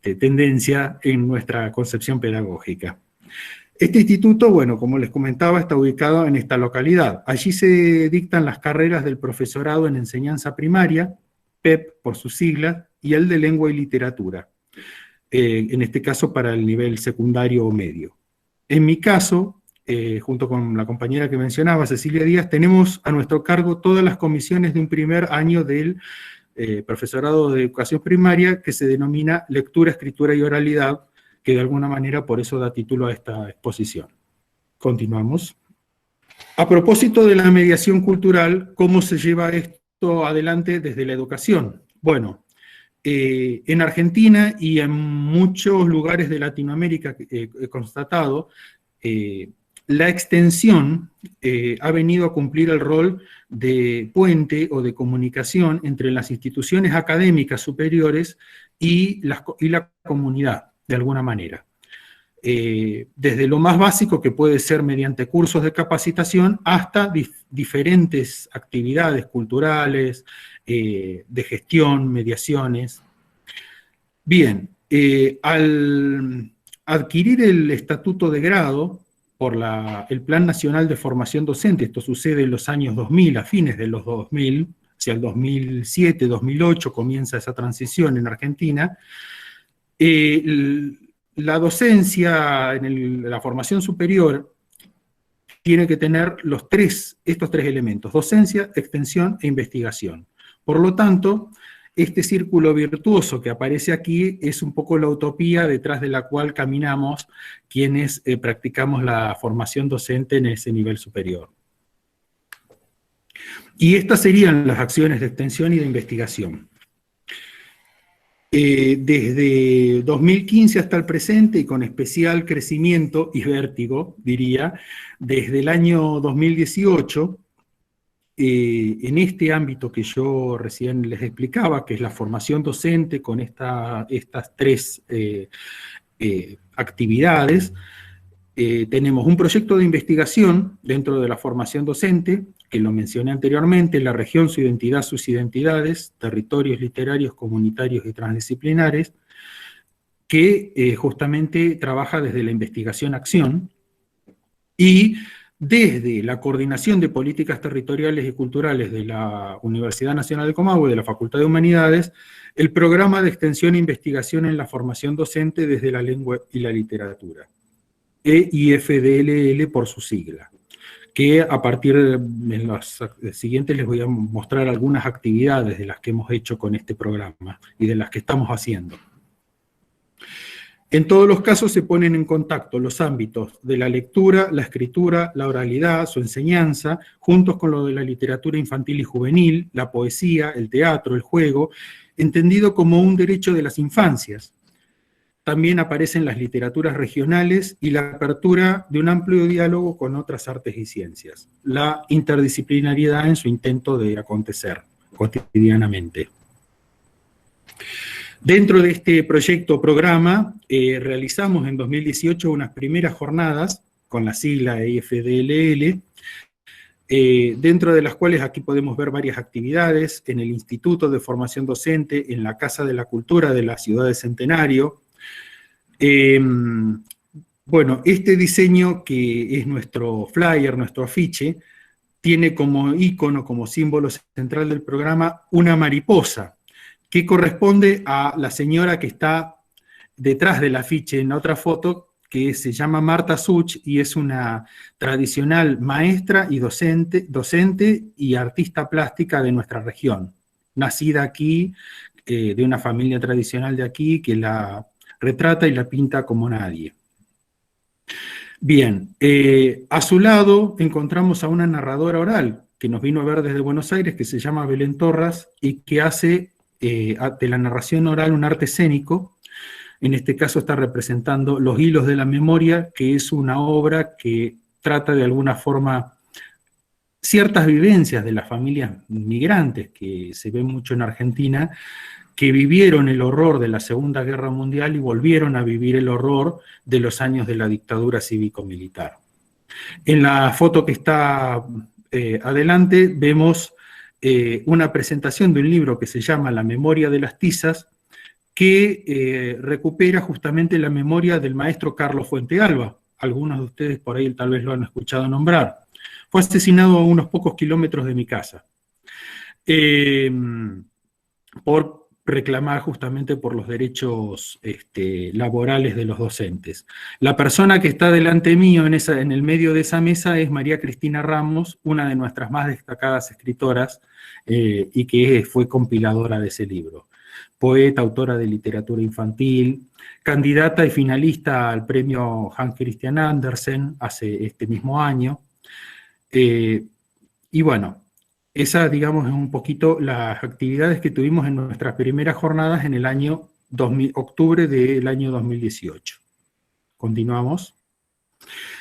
tendencia en nuestra concepción pedagógica. Este instituto, bueno, como les comentaba, está ubicado en esta localidad. Allí se dictan las carreras del profesorado en enseñanza primaria, PEP por sus siglas, y el de lengua y literatura, en este caso para el nivel secundario o medio. En mi caso, junto con la compañera que mencionaba, Cecilia Díaz, tenemos a nuestro cargo todas las comisiones de un primer año del profesorado de educación primaria, que se denomina lectura, escritura y oralidad, que de alguna manera por eso da título a esta exposición. Continuamos. A propósito de la mediación cultural, ¿cómo se lleva esto adelante desde la educación? Bueno, en Argentina y en muchos lugares de Latinoamérica he constatado, la extensión ha venido a cumplir el rol de puente o de comunicación entre las instituciones académicas superiores y la comunidad, de alguna manera. Desde lo más básico, que puede ser mediante cursos de capacitación, hasta diferentes actividades culturales, de gestión, mediaciones. Bien, al adquirir el estatuto de grado por el Plan Nacional de Formación Docente, esto sucede en los años 2000, a fines de los 2000, hacia el 2007, 2008 comienza esa transición en Argentina. La docencia en la formación superior tiene que tener estos tres elementos: docencia, extensión e investigación. Por lo tanto, este círculo virtuoso que aparece aquí es un poco la utopía detrás de la cual caminamos quienes practicamos la formación docente en ese nivel superior. Y estas serían las acciones de extensión y de investigación. Desde 2015 hasta el presente, y con especial crecimiento y vértigo, diría, desde el año 2018, en este ámbito que yo recién les explicaba, que es la formación docente con estas tres actividades, tenemos un proyecto de investigación dentro de la formación docente, que lo mencioné anteriormente: la región, su identidad, sus identidades, territorios literarios, comunitarios y transdisciplinares, que justamente trabaja desde la investigación-acción, y desde la coordinación de políticas territoriales y culturales de la Universidad Nacional de Comahue, de la Facultad de Humanidades, el programa de extensión e investigación en la formación docente desde la lengua y la literatura, EIFDLL por su sigla, que a partir de los siguientes les voy a mostrar algunas actividades de las que hemos hecho con este programa y de las que estamos haciendo. En todos los casos se ponen en contacto los ámbitos de la lectura, la escritura, la oralidad, su enseñanza, juntos con lo de la literatura infantil y juvenil, la poesía, el teatro, el juego, entendido como un derecho de las infancias. También aparecen las literaturas regionales y la apertura de un amplio diálogo con otras artes y ciencias. La interdisciplinariedad en su intento de acontecer cotidianamente. Dentro de este proyecto o programa, realizamos en 2018 unas primeras jornadas con la sigla EIFDLL, dentro de las cuales aquí podemos ver varias actividades en el Instituto de Formación Docente, en la Casa de la Cultura de la Ciudad de Centenario. Bueno, este diseño, que es nuestro flyer, nuestro afiche, tiene como ícono, como símbolo central del programa, una mariposa, que corresponde a la señora que está detrás del afiche en la otra foto, que se llama Marta Such, y es una tradicional maestra y docente y artista plástica de nuestra región, nacida aquí de una familia tradicional de aquí que la retrata y la pinta como nadie. Bien, a su lado encontramos a una narradora oral que nos vino a ver desde Buenos Aires, que se llama Belén Torras, y que hace de la narración oral un arte escénico. En este caso está representando Los hilos de la memoria, que es una obra que trata de alguna forma ciertas vivencias de las familias migrantes, que se ven mucho en Argentina, que vivieron el horror de la Segunda Guerra Mundial y volvieron a vivir el horror de los años de la dictadura cívico-militar. En la foto que está adelante vemos una presentación de un libro que se llama La memoria de las tizas, que recupera justamente la memoria del maestro Carlos Fuentealba. Algunos de ustedes por ahí tal vez lo han escuchado nombrar. Fue asesinado a unos pocos kilómetros de mi casa, por reclamar justamente por los derechos laborales de los docentes. La persona que está delante mío en el medio de esa mesa es María Cristina Ramos, una de nuestras más destacadas escritoras y que fue compiladora de ese libro. Poeta, autora de literatura infantil, candidata y finalista al premio Hans Christian Andersen hace este mismo año. Y bueno, esas, digamos, es un poquito las actividades que tuvimos en nuestras primeras jornadas en el año octubre del año 2018. Continuamos.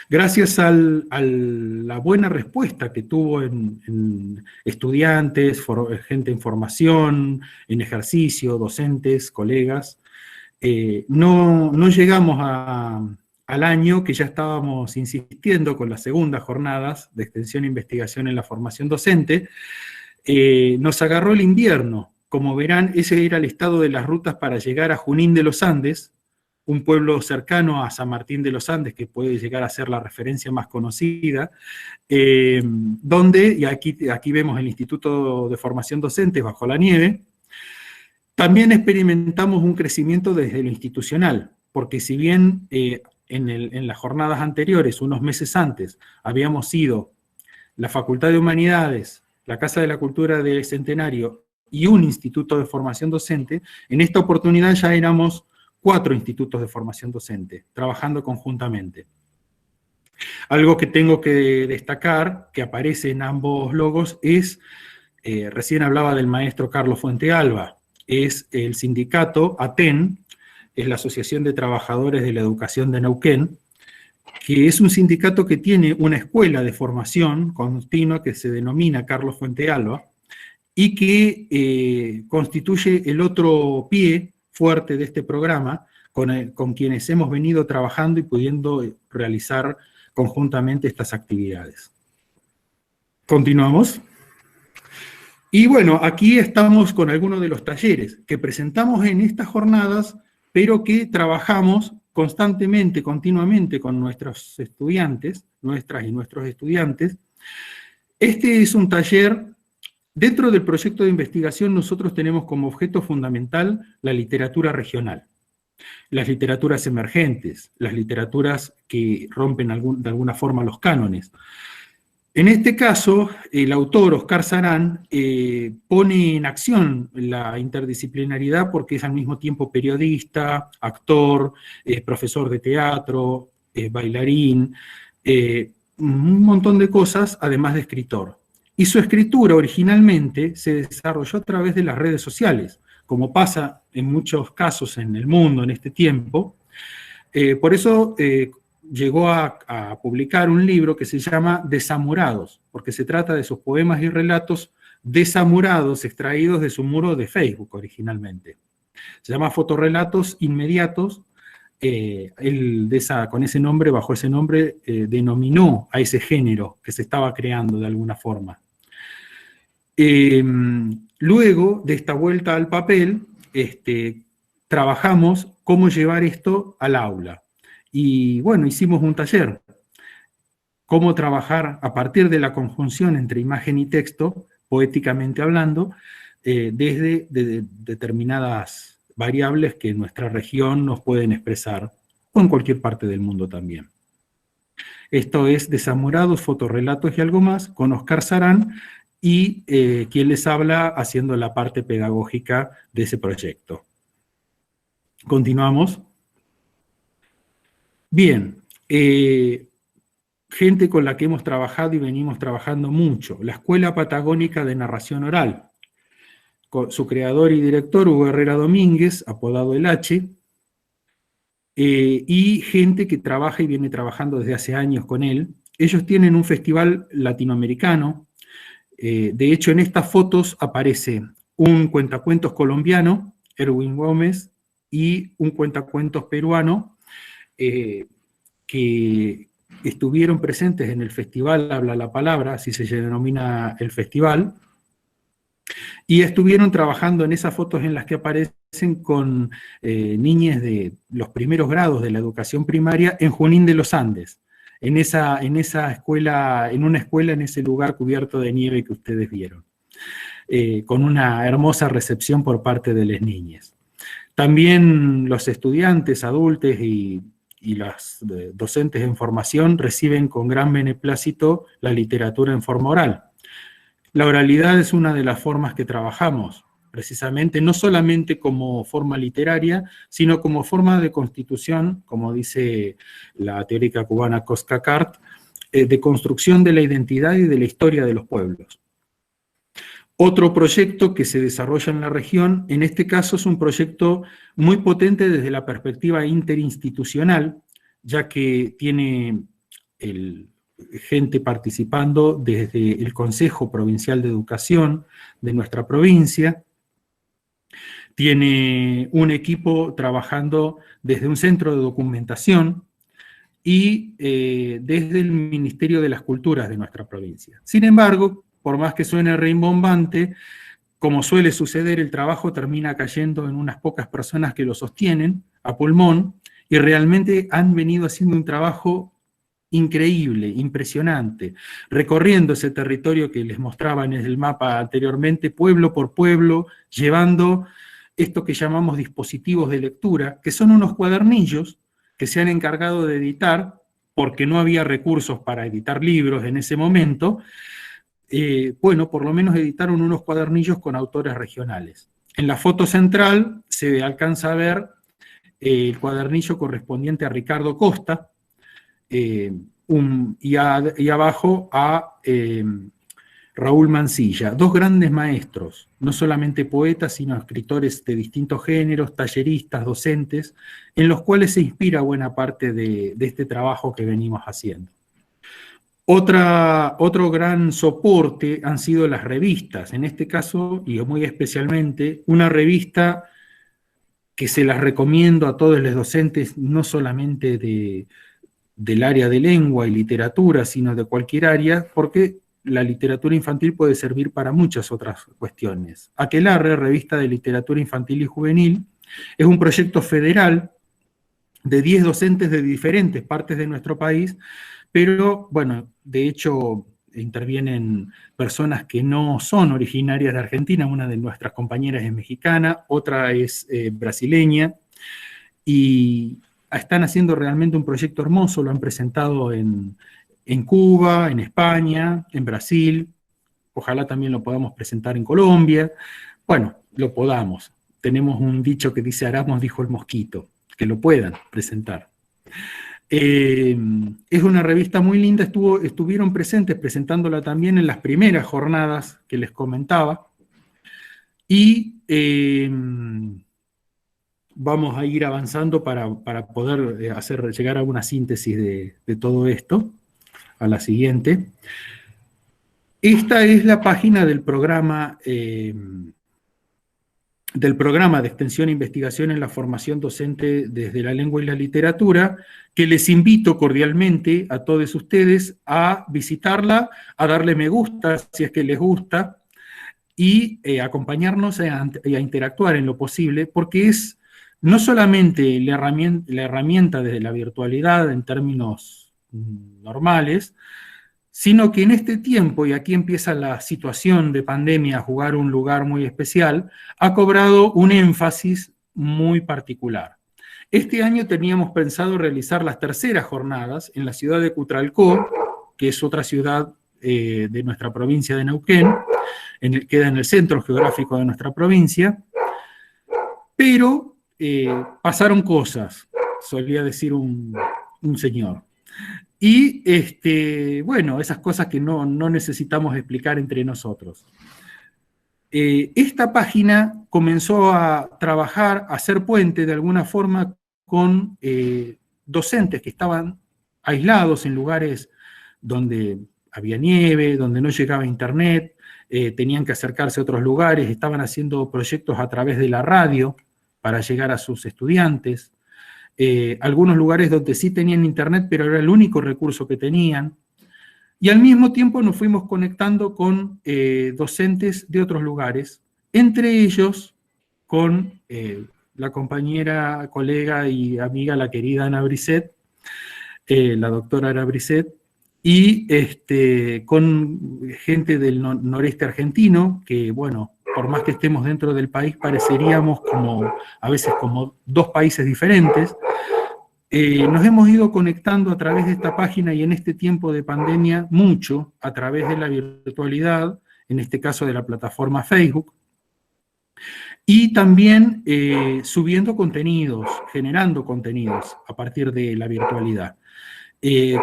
Gracias a la buena respuesta que tuvo en estudiantes, gente en formación, en ejercicio, docentes, colegas, no llegamos al año que ya estábamos insistiendo con las segundas jornadas de extensión e investigación en la formación docente. Nos agarró el invierno. Como verán, ese era el estado de las rutas para llegar a Junín de los Andes, un pueblo cercano a San Martín de los Andes, que puede llegar a ser la referencia más conocida, donde, y aquí vemos el Instituto de Formación Docente bajo la nieve, también experimentamos un crecimiento desde lo institucional, porque si bien en las jornadas anteriores, unos meses antes, habíamos ido la Facultad de Humanidades, la Casa de la Cultura del Centenario y un instituto de formación docente, en esta oportunidad ya éramos 4 institutos de formación docente, trabajando conjuntamente. Algo que tengo que destacar, que aparece en ambos logos, es, recién hablaba del maestro Carlos Fuentealba, es el sindicato ATEN, es la Asociación de Trabajadores de la Educación de Neuquén, que es un sindicato que tiene una escuela de formación continua que se denomina Carlos Fuentealba, y que constituye el otro pie fuerte de este programa, con quienes hemos venido trabajando y pudiendo realizar conjuntamente estas actividades. Continuamos. Y bueno, aquí estamos con algunos de los talleres que presentamos en estas jornadas, pero que trabajamos constantemente, continuamente con nuestros estudiantes, nuestras y nuestros estudiantes. Este es un taller. Dentro del proyecto de investigación nosotros tenemos como objeto fundamental la literatura regional, las literaturas emergentes, las literaturas que rompen de alguna forma los cánones. En este caso, el autor Oscar Sarán pone en acción la interdisciplinaridad porque es al mismo tiempo periodista, actor, profesor de teatro, bailarín, un montón de cosas, además de escritor. Y su escritura originalmente se desarrolló a través de las redes sociales, como pasa en muchos casos en el mundo en este tiempo. Por eso llegó a publicar un libro que se llama Desamurados, porque se trata de sus poemas y relatos desamurados, extraídos de su muro de Facebook originalmente. Se llama Fotorrelatos Inmediatos. Con ese nombre, bajo ese nombre, denominó a ese género que se estaba creando de alguna forma. Luego de esta vuelta al papel, trabajamos cómo llevar esto al aula. Y bueno, hicimos un taller, cómo trabajar a partir de la conjunción entre imagen y texto, poéticamente hablando, desde determinadas variables que en nuestra región nos pueden expresar, o en cualquier parte del mundo también. Esto es Desamurados, Fotorrelatos y algo más, con Oscar Sarán, y quien les habla haciendo la parte pedagógica de ese proyecto. Continuamos. Bien, gente con la que hemos trabajado y venimos trabajando mucho, la Escuela Patagónica de Narración Oral, con su creador y director, Hugo Herrera Domínguez, apodado El H, y gente que trabaja y viene trabajando desde hace años con él. Ellos tienen un festival latinoamericano. De hecho, en estas fotos aparece un cuentacuentos colombiano, Erwin Gómez, y un cuentacuentos peruano, que estuvieron presentes en el festival Habla la Palabra, así se denomina el festival, y estuvieron trabajando en esas fotos en las que aparecen con niñas de los primeros grados de la educación primaria en Junín de los Andes, en esa escuela, en una escuela en ese lugar cubierto de nieve que ustedes vieron, con una hermosa recepción por parte de las niñas. También los estudiantes, adultos y las docentes en formación reciben con gran beneplácito la literatura en forma oral. La oralidad es una de las formas que trabajamos, precisamente, no solamente como forma literaria, sino como forma de constitución, como dice la teórica cubana Cosca Cart, de construcción de la identidad y de la historia de los pueblos. Otro proyecto que se desarrolla en la región, en este caso es un proyecto muy potente desde la perspectiva interinstitucional, ya que tiene gente participando desde el Consejo Provincial de Educación de nuestra provincia, tiene un equipo trabajando desde un centro de documentación y desde el Ministerio de las Culturas de nuestra provincia. Sin embargo, por más que suene rimbombante, como suele suceder, el trabajo termina cayendo en unas pocas personas que lo sostienen a pulmón, y realmente han venido haciendo un trabajo increíble, impresionante, recorriendo ese territorio que les mostraba en el mapa anteriormente, pueblo por pueblo, llevando esto que llamamos dispositivos de lectura, que son unos cuadernillos que se han encargado de editar, porque no había recursos para editar libros en ese momento. Bueno, por lo menos editaron unos cuadernillos con autores regionales. En la foto central se alcanza a ver el cuadernillo correspondiente a Ricardo Costa, y abajo a Raúl Mancilla, dos grandes maestros, no solamente poetas, sino escritores de distintos géneros, talleristas, docentes, en los cuales se inspira buena parte de este trabajo que venimos haciendo. Otro gran soporte han sido las revistas, en este caso, y muy especialmente, una revista que se las recomiendo a todos los docentes, no solamente del área de lengua y literatura, sino de cualquier área, porque la literatura infantil puede servir para muchas otras cuestiones. Aquelarre, Revista de Literatura Infantil y Juvenil, es un proyecto federal de 10 docentes de diferentes partes de nuestro país, pero, bueno, de hecho, intervienen personas que no son originarias de Argentina. Una de nuestras compañeras es mexicana, otra es brasileña, y están haciendo realmente un proyecto hermoso. Lo han presentado en Cuba, en España, en Brasil. Ojalá también lo podamos presentar en Colombia. Bueno, lo podamos. Tenemos un dicho que dice: Aramos dijo el mosquito, que lo puedan presentar. Es una revista muy linda, estuvieron presentes presentándola también en las primeras jornadas que les comentaba, y vamos a ir avanzando para poder llegar a una síntesis de todo esto, a la siguiente. Esta es la página del programa de extensión e investigación en la formación docente desde la lengua y la literatura, que les invito cordialmente a todos ustedes a visitarla, a darle me gusta si es que les gusta, y acompañarnos y a interactuar en lo posible, porque es no solamente la herramienta desde la virtualidad en términos normales, sino que en este tiempo, y aquí empieza la situación de pandemia a jugar un lugar muy especial, ha cobrado un énfasis muy particular. Este año teníamos pensado realizar las terceras jornadas en la ciudad de Cutralcó, que es otra ciudad de nuestra provincia de Neuquén, queda en el centro geográfico de nuestra provincia, pero pasaron cosas, solía decir un señor. Y bueno, esas cosas que no necesitamos explicar entre nosotros. Esta página comenzó a trabajar, a hacer puente de alguna forma con docentes que estaban aislados en lugares donde había nieve, donde no llegaba internet, tenían que acercarse a otros lugares, estaban haciendo proyectos a través de la radio para llegar a sus estudiantes. Algunos lugares donde sí tenían internet, pero era el único recurso que tenían. Y al mismo tiempo nos fuimos conectando con docentes de otros lugares, entre ellos con la compañera, colega y amiga, la querida Ana Brisset, la doctora Ana Brisset, y con gente del noreste argentino, que bueno, por más que estemos dentro del país, pareceríamos a veces como dos países diferentes. Nos hemos ido conectando a través de esta página y en este tiempo de pandemia mucho a través de la virtualidad, en este caso de la plataforma Facebook, y también subiendo contenidos, generando contenidos a partir de la virtualidad,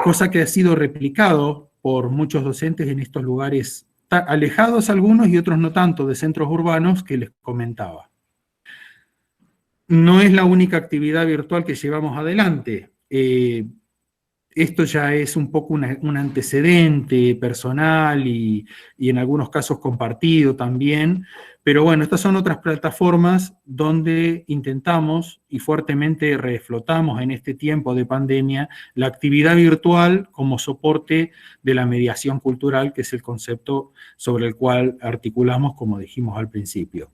cosa que ha sido replicado por muchos docentes en estos lugares alejados algunos y otros no tanto de centros urbanos que les comentaba. No es la única actividad virtual que llevamos adelante. Esto ya es un poco un antecedente personal y en algunos casos compartido también, pero bueno, estas son otras plataformas donde intentamos y fuertemente reflotamos en este tiempo de pandemia la actividad virtual como soporte de la mediación cultural, que es el concepto sobre el cual articulamos, como dijimos al principio.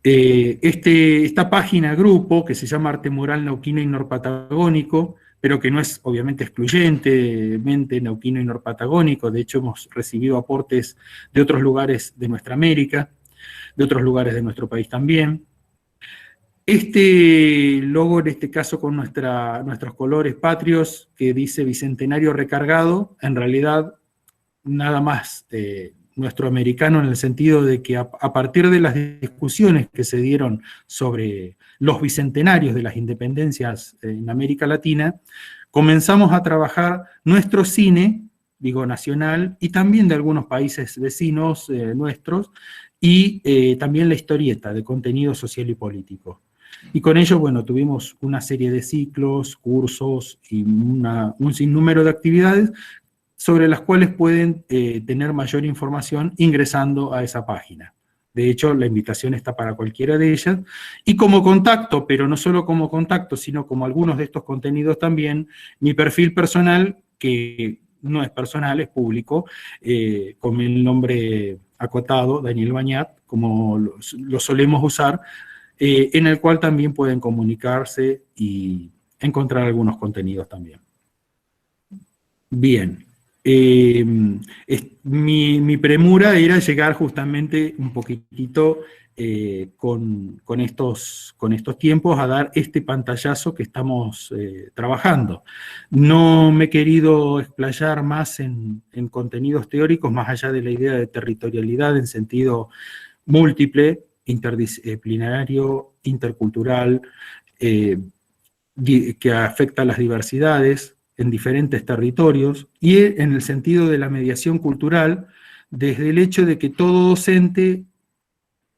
Esta página grupo, que se llama Arte Mural Neuquino y Norpatagónico, pero que no es obviamente excluyentemente neuquino y norpatagónico, de hecho hemos recibido aportes de otros lugares de nuestra América, de otros lugares de nuestro país también. Este logo, en este caso con nuestros colores patrios, que dice Bicentenario Recargado, en realidad nada más nuestro americano, en el sentido de que a partir de las discusiones que se dieron sobre los bicentenarios de las independencias en América Latina, comenzamos a trabajar nuestro cine, digo nacional, y también de algunos países vecinos nuestros, y también la historieta de contenido social y político. Y con ello, bueno, tuvimos una serie de ciclos, cursos y un sinnúmero de actividades sobre las cuales pueden tener mayor información ingresando a esa página. De hecho, la invitación está para cualquiera de ellas. Y como contacto, pero no solo como contacto, sino como algunos de estos contenidos también, mi perfil personal, que no es personal, es público, con el nombre acotado, Daniel Bañat, como lo solemos usar, en el cual también pueden comunicarse y encontrar algunos contenidos también. Bien. Mi premura era llegar justamente un poquitito con estos tiempos a dar este pantallazo que estamos trabajando. No me he querido explayar más en contenidos teóricos, más allá de la idea de territorialidad en sentido múltiple, interdisciplinario, intercultural, que afecta a las diversidades en diferentes territorios, y en el sentido de la mediación cultural, desde el hecho de que todo docente,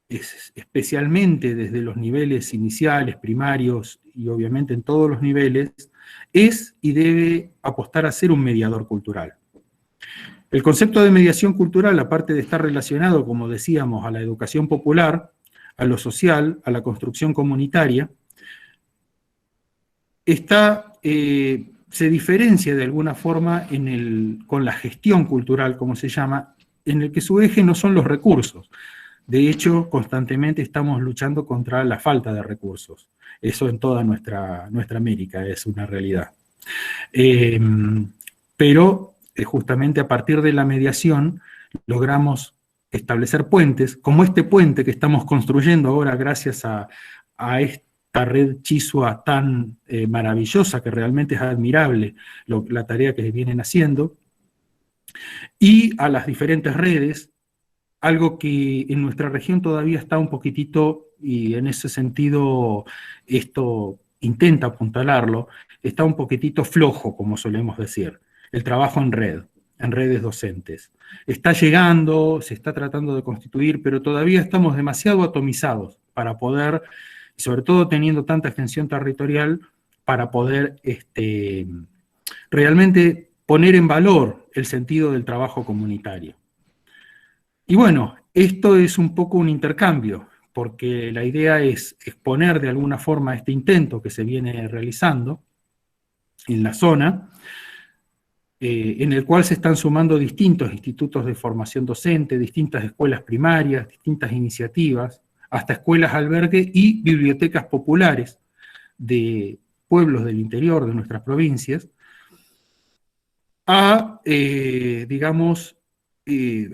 especialmente desde los niveles iniciales, primarios, y obviamente en todos los niveles, es y debe apostar a ser un mediador cultural. El concepto de mediación cultural, aparte de estar relacionado, como decíamos, a la educación popular, a lo social, a la construcción comunitaria, se diferencia de alguna forma con la gestión cultural, como se llama, en el que su eje no son los recursos. De hecho, constantemente estamos luchando contra la falta de recursos. Eso en toda nuestra América es una realidad. Pero justamente a partir de la mediación logramos establecer puentes, como este puente que estamos construyendo ahora gracias a esta red Chisua tan maravillosa, que realmente es admirable la tarea que vienen haciendo, y a las diferentes redes, algo que en nuestra región todavía está un poquitito, y en ese sentido esto intenta apuntalarlo, está un poquitito flojo, como solemos decir, el trabajo en red, en redes docentes. Está llegando, se está tratando de constituir, pero todavía estamos demasiado atomizados para poder, sobre todo teniendo tanta extensión territorial, para poder realmente poner en valor el sentido del trabajo comunitario. Y bueno, esto es un poco un intercambio, porque la idea es exponer de alguna forma este intento que se viene realizando en la zona, en el cual se están sumando distintos institutos de formación docente, distintas escuelas primarias, distintas iniciativas, hasta escuelas albergue y bibliotecas populares de pueblos del interior de nuestras provincias, a, digamos,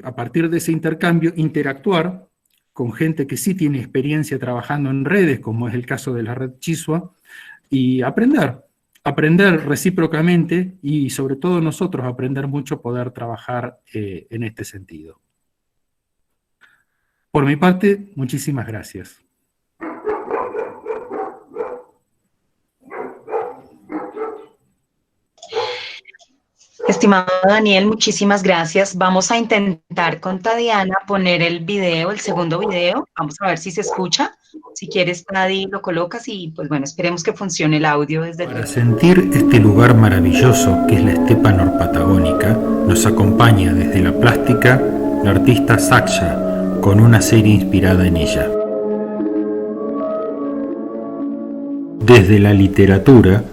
a partir de ese intercambio, interactuar con gente que sí tiene experiencia trabajando en redes, como es el caso de la red Chisua, y aprender recíprocamente, y sobre todo nosotros aprender mucho, poder trabajar en este sentido. Por mi parte, muchísimas gracias. Estimado Daniel, muchísimas gracias. Vamos a intentar con Tadiana poner el video, el segundo video. Vamos a ver si se escucha. Si quieres, Tadi, lo colocas y pues bueno, esperemos que funcione el audio desde el... Para sentir este lugar maravilloso que es la estepa norpatagónica, nos acompaña desde la plástica la artista Saksha con una serie inspirada en ella. Desde la literatura,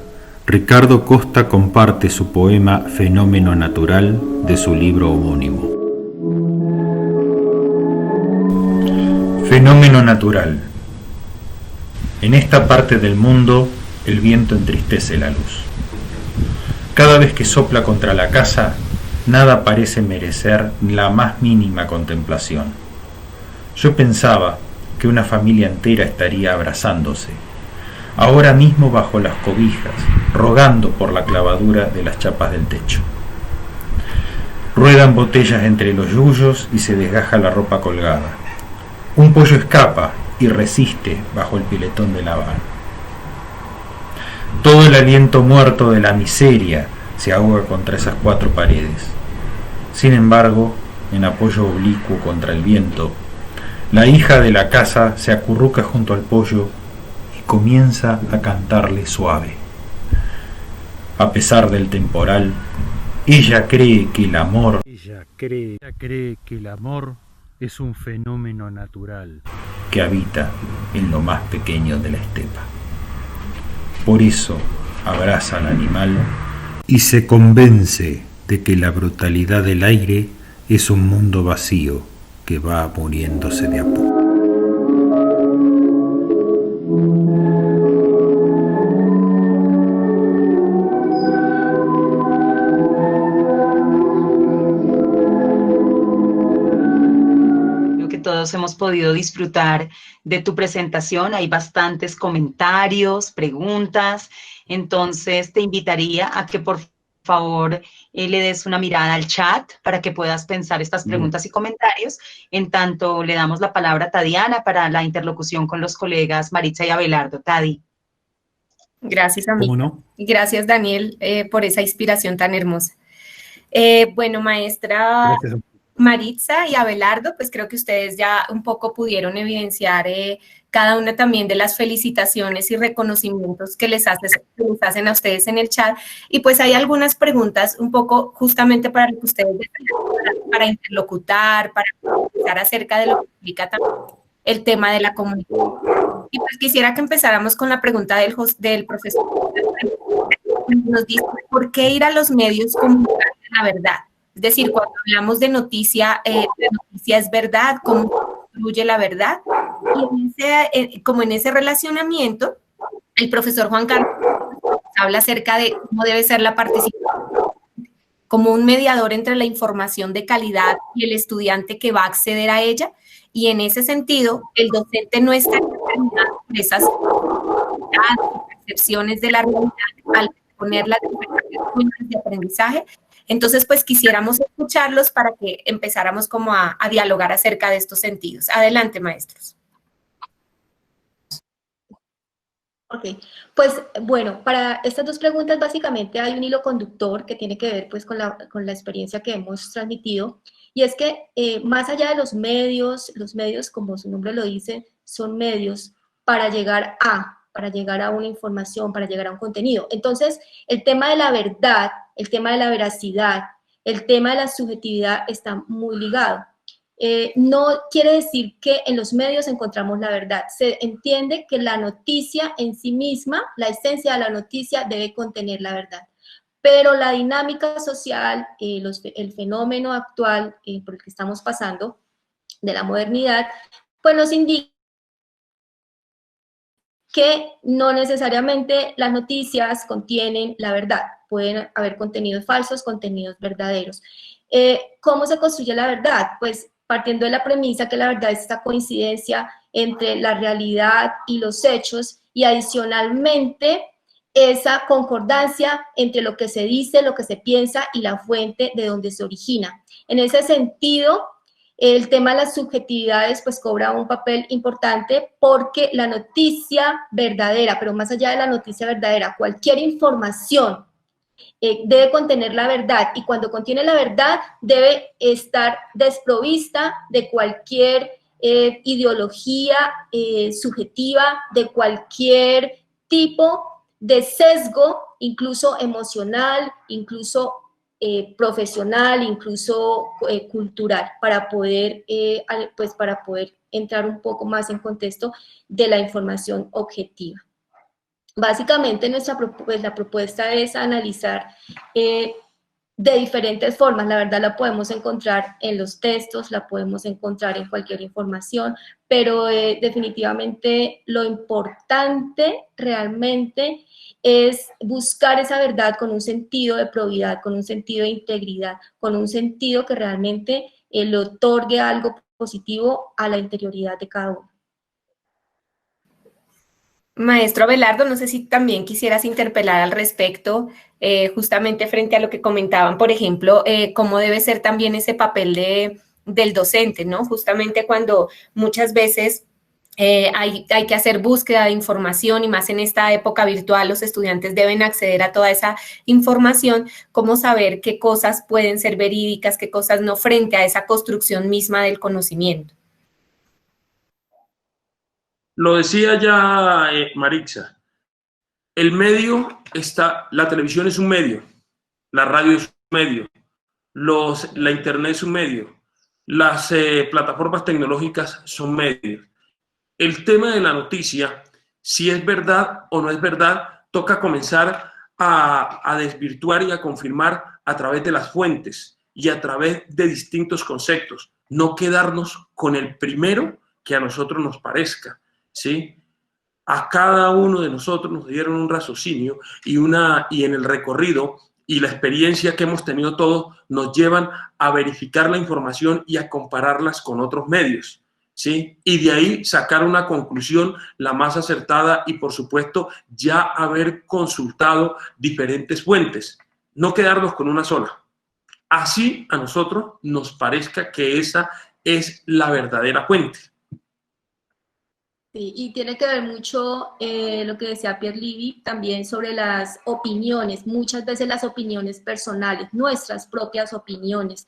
Ricardo Costa comparte su poema Fenómeno Natural de su libro homónimo. Fenómeno natural. En esta parte del mundo, el viento entristece la luz. Cada vez que sopla contra la casa, nada parece merecer la más mínima contemplación. Yo pensaba que una familia entera estaría abrazándose, ahora mismo bajo las cobijas, rogando por la clavadura de las chapas del techo. Ruedan botellas entre los yuyos y se desgaja la ropa colgada. Un pollo escapa y resiste bajo el piletón de la van. Todo el aliento muerto de la miseria se ahoga contra esas cuatro paredes. Sin embargo, en apoyo oblicuo contra el viento, la hija de la casa se acurruca junto al pollo y comienza a cantarle suave. A pesar del temporal, ella cree que el amor es un fenómeno natural que habita en lo más pequeño de la estepa. Por eso abraza al animal y se convence de que la brutalidad del aire es un mundo vacío que va muriéndose de a poco. Todos hemos podido disfrutar de tu presentación. Hay bastantes comentarios, preguntas, entonces te invitaría a que por favor le des una mirada al chat para que puedas pensar estas preguntas y comentarios. En tanto, le damos la palabra a Tadiana para la interlocución con los colegas Maritza y Abelardo. Tadi. Gracias, amigo. ¿Cómo no? Gracias, Daniel, por esa inspiración tan hermosa. Bueno, maestra... Gracias. Maritza y Abelardo, pues creo que ustedes ya un poco pudieron evidenciar cada una también de las felicitaciones y reconocimientos que les hacen a ustedes en el chat. Y pues hay algunas preguntas un poco justamente para lo que ustedes para interlocutar, para conversar acerca de lo que implica también el tema de la comunidad. Y pues quisiera que empezáramos con la pregunta del profesor. Nos dice, ¿por qué ir a los medios comunicar la verdad? Es decir, cuando hablamos de noticia, la noticia es verdad, cómo construye la verdad. Y como en ese relacionamiento, el profesor Juan Carlos habla acerca de cómo debe ser la participación como un mediador entre la información de calidad y el estudiante que va a acceder a ella. Y en ese sentido, el docente no está determinado por esas percepciones de la realidad al poner las diferentes fuentes de aprendizaje, Entonces, pues quisiéramos escucharlos para que empezáramos como a dialogar acerca de estos sentidos. Adelante, maestros. Ok, pues bueno, para estas dos preguntas básicamente hay un hilo conductor que tiene que ver pues con la experiencia que hemos transmitido, y es que más allá de los medios como su nombre lo dice, son medios para llegar a una información, para llegar a un contenido. Entonces, el tema de la verdad, el tema de la veracidad, el tema de la subjetividad está muy ligado. No quiere decir que en los medios encontramos la verdad. Se entiende que la noticia en sí misma, la esencia de la noticia debe contener la verdad. Pero la dinámica social, el fenómeno actual por el que estamos pasando, de la modernidad, pues nos indica que no necesariamente las noticias contienen la verdad. Pueden haber contenidos falsos, contenidos verdaderos. ¿Cómo se construye la verdad? Pues partiendo de la premisa que la verdad es esta coincidencia entre la realidad y los hechos, y adicionalmente esa concordancia entre lo que se dice, lo que se piensa y la fuente de donde se origina. En ese sentido, el tema de las subjetividades pues cobra un papel importante, porque la noticia verdadera, pero más allá de la noticia verdadera, cualquier información debe contener la verdad, y cuando contiene la verdad debe estar desprovista de cualquier ideología subjetiva, de cualquier tipo de sesgo, incluso emocional, incluso profesional, incluso cultural, para poder entrar un poco más en contexto de la información objetiva. Básicamente la propuesta es analizar de diferentes formas. La verdad la podemos encontrar en los textos, la podemos encontrar en cualquier información, pero definitivamente lo importante realmente es buscar esa verdad con un sentido de probidad, con un sentido de integridad, con un sentido que realmente le otorgue algo positivo a la interioridad de cada uno. Maestro Abelardo, no sé si también quisieras interpelar al respecto, justamente frente a lo que comentaban, por ejemplo, cómo debe ser también ese papel del docente, ¿no? Justamente cuando muchas veces hay que hacer búsqueda de información, y más en esta época virtual los estudiantes deben acceder a toda esa información, cómo saber qué cosas pueden ser verídicas, qué cosas no, frente a esa construcción misma del conocimiento. Lo decía ya Marixa, el medio está, la televisión es un medio, la radio es un medio, la internet es un medio, las plataformas tecnológicas son medios. El tema de la noticia, si es verdad o no es verdad, toca comenzar a desvirtuar y a confirmar a través de las fuentes y a través de distintos conceptos, no quedarnos con el primero que a nosotros nos parezca, ¿sí? A cada uno de nosotros nos dieron un raciocinio y en el recorrido y la experiencia que hemos tenido todos nos llevan a verificar la información y a compararlas con otros medios, ¿sí? Y de ahí sacar una conclusión la más acertada, y por supuesto ya haber consultado diferentes fuentes, no quedarnos con una sola. Así a nosotros nos parezca que esa es la verdadera fuente. Sí, y tiene que ver mucho lo que decía Pierre Levy también sobre las opiniones, muchas veces las opiniones personales, nuestras propias opiniones,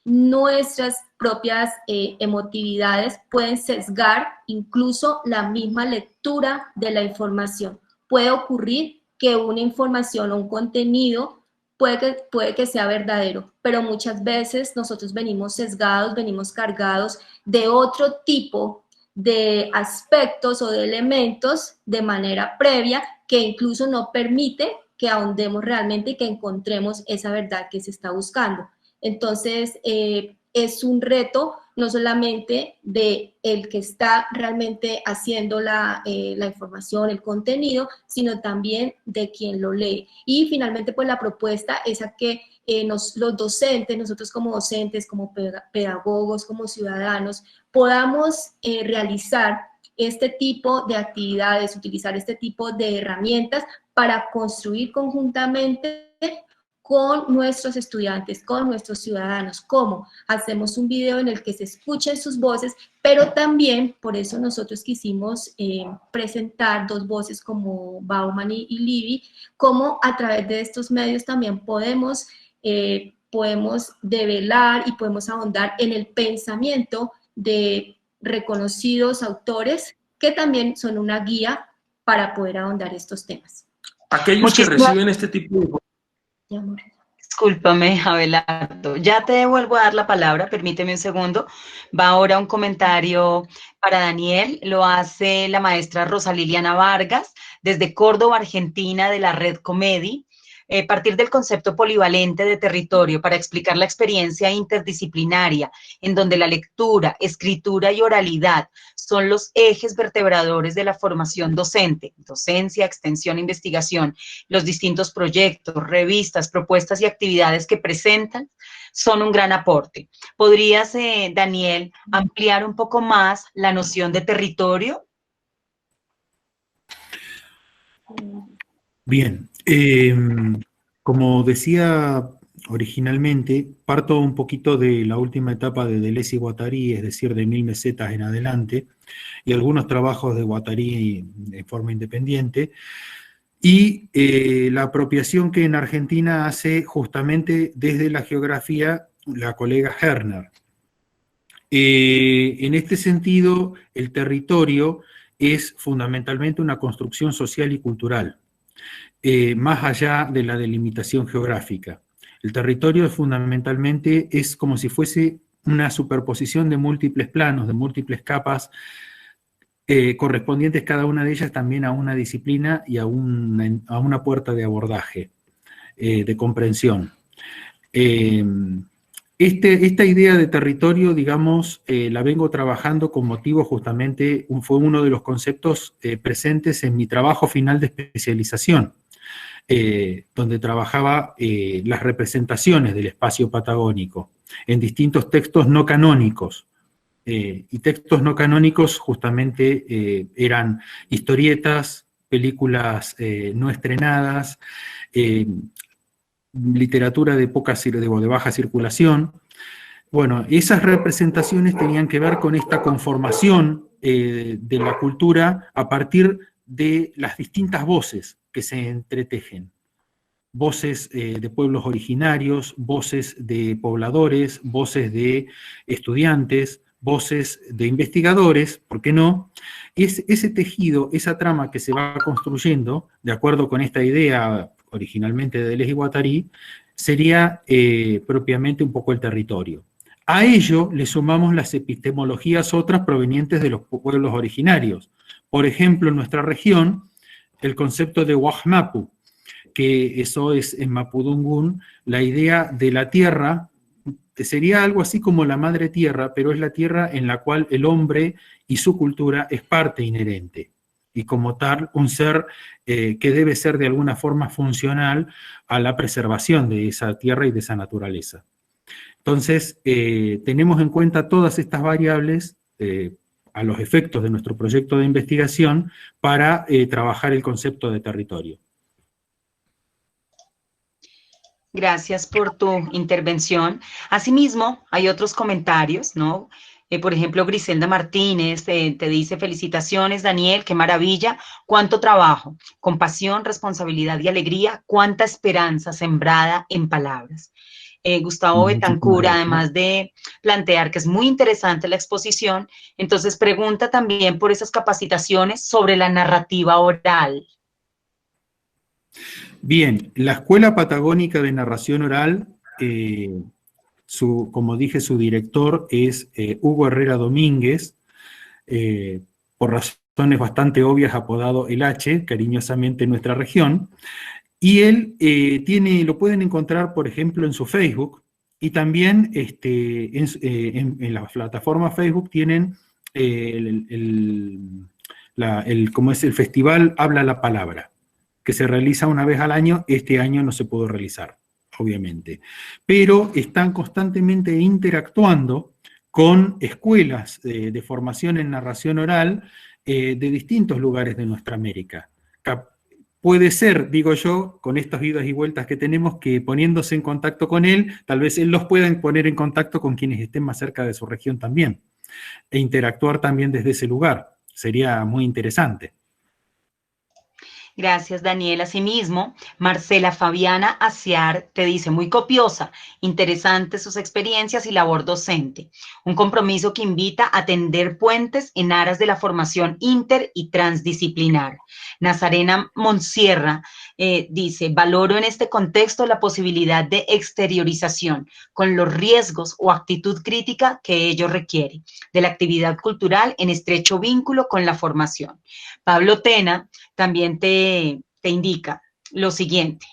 nuestras propias emotividades pueden sesgar incluso la misma lectura de la información. Puede ocurrir que una información o un contenido puede que sea verdadero, pero muchas veces nosotros venimos sesgados, venimos cargados de otro tipo de aspectos o de elementos de manera previa, que incluso no permite que ahondemos realmente y que encontremos esa verdad que se está buscando. Entonces, es un reto no solamente de el que está realmente haciendo la información, el contenido, sino también de quien lo lee. Y finalmente, pues la propuesta es a que los docentes, nosotros como docentes, como pedagogos, como ciudadanos, podamos realizar este tipo de actividades, utilizar este tipo de herramientas para construir conjuntamente con nuestros estudiantes, con nuestros ciudadanos. ¿Cómo? Hacemos un video en el que se escuchen sus voces, pero también, por eso nosotros quisimos presentar dos voces como Bauman y Libby, cómo a través de estos medios también podemos develar y podemos ahondar en el pensamiento de reconocidos autores que también son una guía para poder ahondar estos temas. Aquellos que reciben este tipo de... Discúlpame, Abelardo, ya te devuelvo a dar la palabra, permíteme un segundo. Va ahora un comentario para Daniel, lo hace la maestra Rosa Liliana Vargas, desde Córdoba, Argentina, de la Red Comedy. Partir del concepto polivalente de territorio para explicar la experiencia interdisciplinaria, en donde la lectura, escritura y oralidad son los ejes vertebradores de la formación docente, docencia, extensión, investigación, los distintos proyectos, revistas, propuestas y actividades que presentan, son un gran aporte. ¿Podrías, Daniel, ampliar un poco más la noción de territorio? Bien, como decía originalmente, parto un poquito de la última etapa de Deleuze y Guattari, es decir, de 1000 mesetas en adelante, y algunos trabajos de Guattari en forma independiente, y la apropiación que en Argentina hace justamente desde la geografía la colega Herner. En este sentido, el territorio es fundamentalmente una construcción social y cultural, más allá de la delimitación geográfica. El territorio fundamentalmente es como si fuese una superposición de múltiples planos, de múltiples capas, correspondientes cada una de ellas también a una disciplina y a una puerta de abordaje, de comprensión. Esta idea de territorio, digamos, la vengo trabajando con motivo justamente, fue uno de los conceptos presentes en mi trabajo final de especialización, donde trabajaba las representaciones del espacio patagónico en distintos textos no canónicos. Y textos no canónicos justamente eran historietas, películas no estrenadas, literatura de baja circulación. Bueno, esas representaciones tenían que ver con esta conformación de la cultura a partir de las distintas voces que se entretejen. Voces de pueblos originarios, voces de pobladores, voces de estudiantes, voces de investigadores, ¿por qué no? Ese tejido, esa trama que se va construyendo, de acuerdo con esta idea originalmente de Deleuze y Guattari, sería propiamente un poco el territorio. A ello le sumamos las epistemologías otras provenientes de los pueblos originarios. Por ejemplo, en nuestra región, el concepto de Wajmapu, que eso es en Mapudungun, la idea de la tierra, que sería algo así como la madre tierra, pero es la tierra en la cual el hombre y su cultura es parte inherente, y como tal, un ser que debe ser de alguna forma funcional a la preservación de esa tierra y de esa naturaleza. Entonces, tenemos en cuenta todas estas variables a los efectos de nuestro proyecto de investigación para trabajar el concepto de territorio. Gracias por tu intervención. Asimismo, hay otros comentarios, ¿no? Por ejemplo, Griselda Martínez te dice: felicitaciones, Daniel, qué maravilla, cuánto trabajo, con pasión, responsabilidad y alegría, cuánta esperanza sembrada en palabras. Gustavo Betancur, además de plantear que es muy interesante la exposición, entonces pregunta también por esas capacitaciones sobre la narrativa oral. Bien, la Escuela Patagónica de Narración Oral, como dije, su director es Hugo Herrera Domínguez, por razones bastante obvias apodado El H, cariñosamente en nuestra región, y él lo pueden encontrar, por ejemplo, en su Facebook, y también en la plataforma Facebook tienen como es el festival Habla la Palabra, que se realiza una vez al año. Este año no se pudo realizar, obviamente. Pero están constantemente interactuando con escuelas de formación en narración oral de distintos lugares de nuestra América. puede ser, digo yo, con estas idas y vueltas que tenemos, que poniéndose en contacto con él, tal vez él los pueda poner en contacto con quienes estén más cerca de su región también, e interactuar también desde ese lugar. Sería muy interesante. Gracias, Daniel. Asimismo, Marcela Fabiana Aciar te dice, muy copiosa, interesantes sus experiencias y labor docente. Un compromiso que invita a tender puentes en aras de la formación inter y transdisciplinar. Nazarena Monsierra dice, valoro en este contexto la posibilidad de exteriorización con los riesgos o actitud crítica que ello requiere, de la actividad cultural en estrecho vínculo con la formación. Pablo Tena también te indica lo siguiente.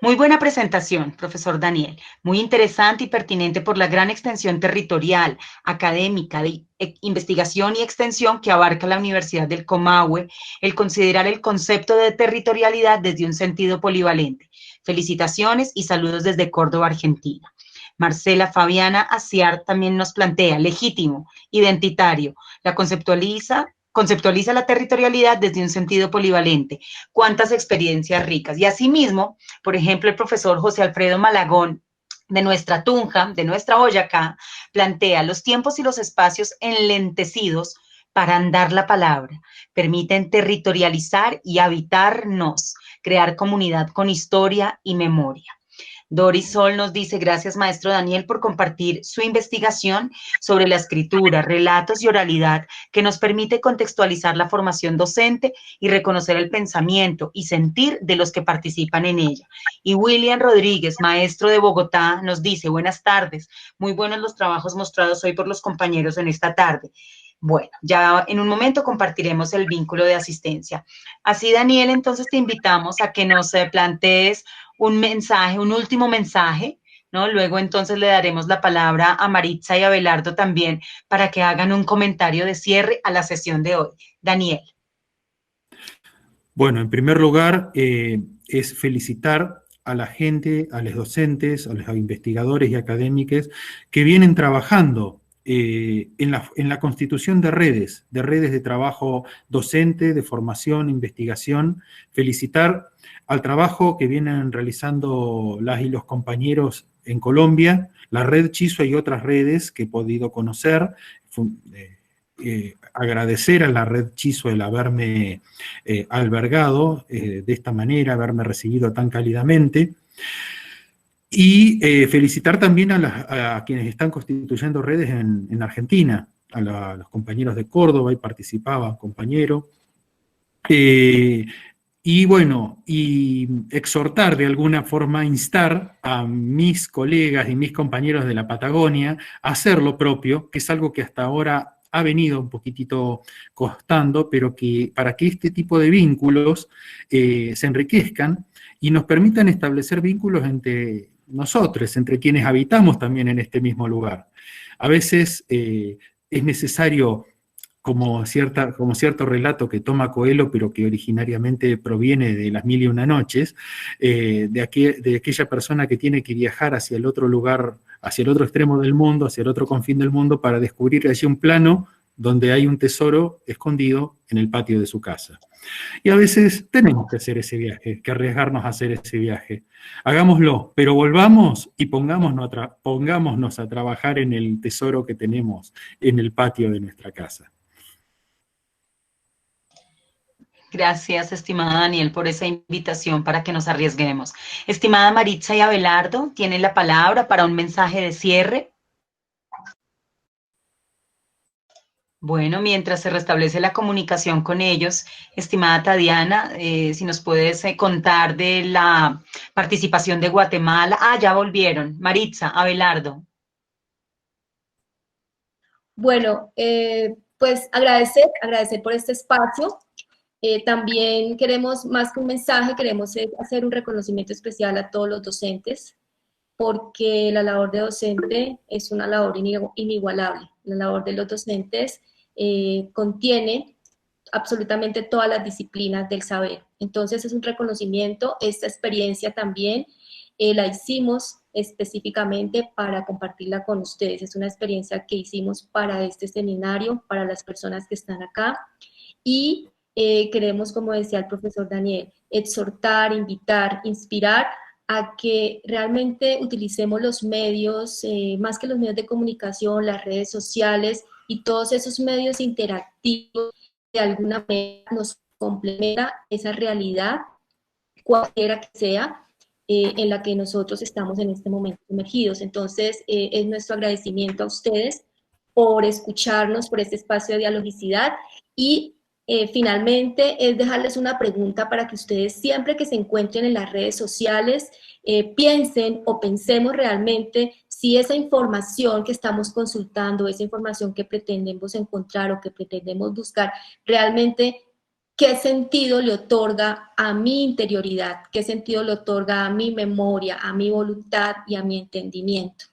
Muy buena presentación, profesor Daniel. Muy interesante y pertinente por la gran extensión territorial, académica, de investigación y extensión que abarca la Universidad del Comahue, el considerar el concepto de territorialidad desde un sentido polivalente. Felicitaciones y saludos desde Córdoba, Argentina. Marcela Fabiana Aciar también nos plantea, legítimo, identitario, la conceptualiza la territorialidad desde un sentido polivalente. Cuántas experiencias ricas. Y asimismo, por ejemplo, el profesor José Alfredo Malagón, de nuestra Tunja, de nuestra Boyacá, plantea los tiempos y los espacios enlentecidos para andar la palabra, permiten territorializar y habitarnos, crear comunidad con historia y memoria. Doris Sol nos dice, gracias maestro Daniel por compartir su investigación sobre la escritura, relatos y oralidad que nos permite contextualizar la formación docente y reconocer el pensamiento y sentir de los que participan en ella. Y William Rodríguez, maestro de Bogotá, nos dice, buenas tardes, muy buenos los trabajos mostrados hoy por los compañeros en esta tarde. Bueno, ya en un momento compartiremos el vínculo de asistencia. Así, Daniel, entonces te invitamos a que nos plantees un mensaje, un último mensaje, ¿no? Luego entonces le daremos la palabra a Maritza y a Abelardo también para que hagan un comentario de cierre a la sesión de hoy. Daniel. Bueno, en primer lugar, es felicitar a la gente, a los docentes, a los investigadores y académicos que vienen trabajando en la constitución de redes de trabajo docente, de formación, investigación. Felicitar al trabajo que vienen realizando las y los compañeros en Colombia, la red Chisua y otras redes que he podido conocer. Agradecer a la red Chisua el haberme albergado de esta manera, haberme recibido tan cálidamente. Y felicitar también a quienes están constituyendo redes en Argentina, a los compañeros de Córdoba, y participaba compañero. Y bueno, y exhortar de alguna forma, instar a mis colegas y mis compañeros de la Patagonia a hacer lo propio, que es algo que hasta ahora ha venido un poquitito costando, pero que para que este tipo de vínculos se enriquezcan y nos permitan establecer vínculos entre nosotros, entre quienes habitamos también en este mismo lugar. A veces es necesario, como cierto relato que toma Coelho, pero que originariamente proviene de Las Mil y Una Noches, de aquella persona que tiene que viajar hacia el otro lugar, hacia el otro extremo del mundo, hacia el otro confín del mundo, para descubrir allí un plano donde hay un tesoro escondido en el patio de su casa. Y a veces tenemos que hacer ese viaje, que arriesgarnos a hacer ese viaje. Hagámoslo, pero volvamos y pongámonos a trabajar en el tesoro que tenemos en el patio de nuestra casa. Gracias, estimada Daniel, por esa invitación para que nos arriesguemos. Estimada Maritza y Abelardo, tienen la palabra para un mensaje de cierre. Bueno, mientras se restablece la comunicación con ellos, estimada Tatiana, si nos puedes contar de la participación de Guatemala. Ah, ya volvieron. Maritza, Abelardo. Bueno, pues agradecer por este espacio. También queremos, más que un mensaje, queremos hacer un reconocimiento especial a todos los docentes, porque la labor de docente es una labor inigualable. La labor de los docentes contiene absolutamente todas las disciplinas del saber. Entonces es un reconocimiento. Esta experiencia también la hicimos específicamente para compartirla con ustedes. Es una experiencia que hicimos para este seminario, para las personas que están acá, y queremos, como decía el profesor Daniel, exhortar, invitar, inspirar a que realmente utilicemos los medios, más que los medios de comunicación, las redes sociales y todos esos medios interactivos, de alguna manera nos complementa esa realidad, cualquiera que sea, en la que nosotros estamos en este momento sumergidos. Entonces, es nuestro agradecimiento a ustedes por escucharnos, por este espacio de dialogicidad, y finalmente es dejarles una pregunta para que ustedes siempre que se encuentren en las redes sociales piensen o pensemos realmente si esa información que estamos consultando, esa información que pretendemos encontrar o que pretendemos buscar, realmente qué sentido le otorga a mi interioridad, qué sentido le otorga a mi memoria, a mi voluntad y a mi entendimiento.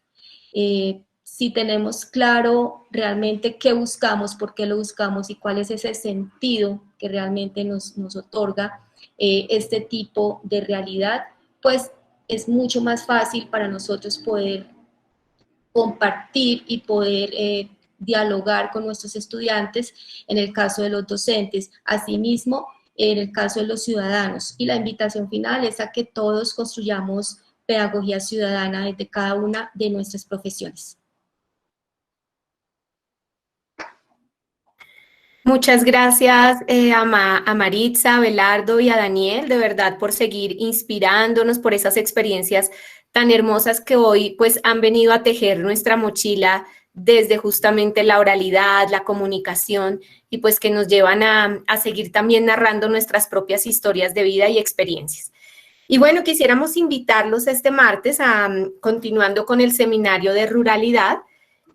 Si tenemos claro realmente qué buscamos, por qué lo buscamos y cuál es ese sentido que realmente nos otorga este tipo de realidad, pues es mucho más fácil para nosotros poder compartir y poder dialogar con nuestros estudiantes, en el caso de los docentes, asimismo en el caso de los ciudadanos. Y la invitación final es a que todos construyamos pedagogía ciudadana desde cada una de nuestras profesiones. Muchas gracias a Maritza, a Belardo y a Daniel, de verdad, por seguir inspirándonos, por esas experiencias tan hermosas que hoy pues han venido a tejer nuestra mochila desde justamente la oralidad, la comunicación, y pues que nos llevan a seguir también narrando nuestras propias historias de vida y experiencias. Y bueno, quisiéramos invitarlos este martes continuando con el seminario de ruralidad.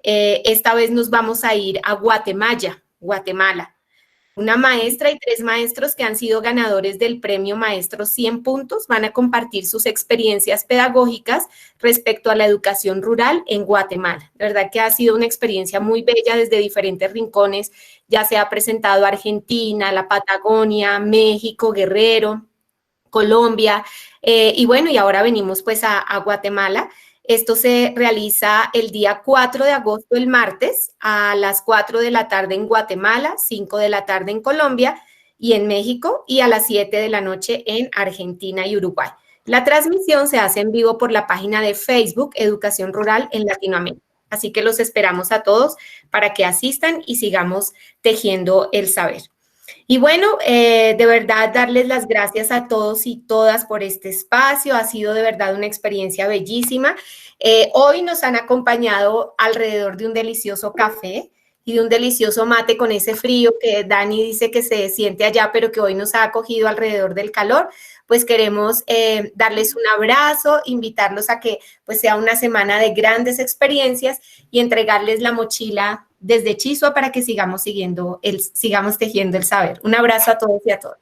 Esta vez nos vamos a ir a Guatemala. Una maestra y 3 maestros que han sido ganadores del premio Maestro 100 puntos van a compartir sus experiencias pedagógicas respecto a la educación rural en Guatemala. De verdad que ha sido una experiencia muy bella desde diferentes rincones. Ya se ha presentado Argentina, la Patagonia, México, Guerrero, Colombia, y bueno, y ahora venimos pues a Guatemala. Esto se realiza el día 4 de agosto, el martes, a las 4 de la tarde en Guatemala, 5 de la tarde en Colombia y en México, y a las 7 de la noche en Argentina y Uruguay. La transmisión se hace en vivo por la página de Facebook Educación Rural en Latinoamérica. Así que los esperamos a todos para que asistan y sigamos tejiendo el saber. Y bueno, de verdad darles las gracias a todos y todas por este espacio. Ha sido de verdad una experiencia bellísima. Hoy nos han acompañado alrededor de un delicioso café y de un delicioso mate con ese frío que Dani dice que se siente allá, pero que hoy nos ha acogido alrededor del calor. Pues queremos darles un abrazo, invitarlos a que pues sea una semana de grandes experiencias y entregarles la mochila desde Chisua para que sigamos tejiendo el saber. Un abrazo a todos y a todas.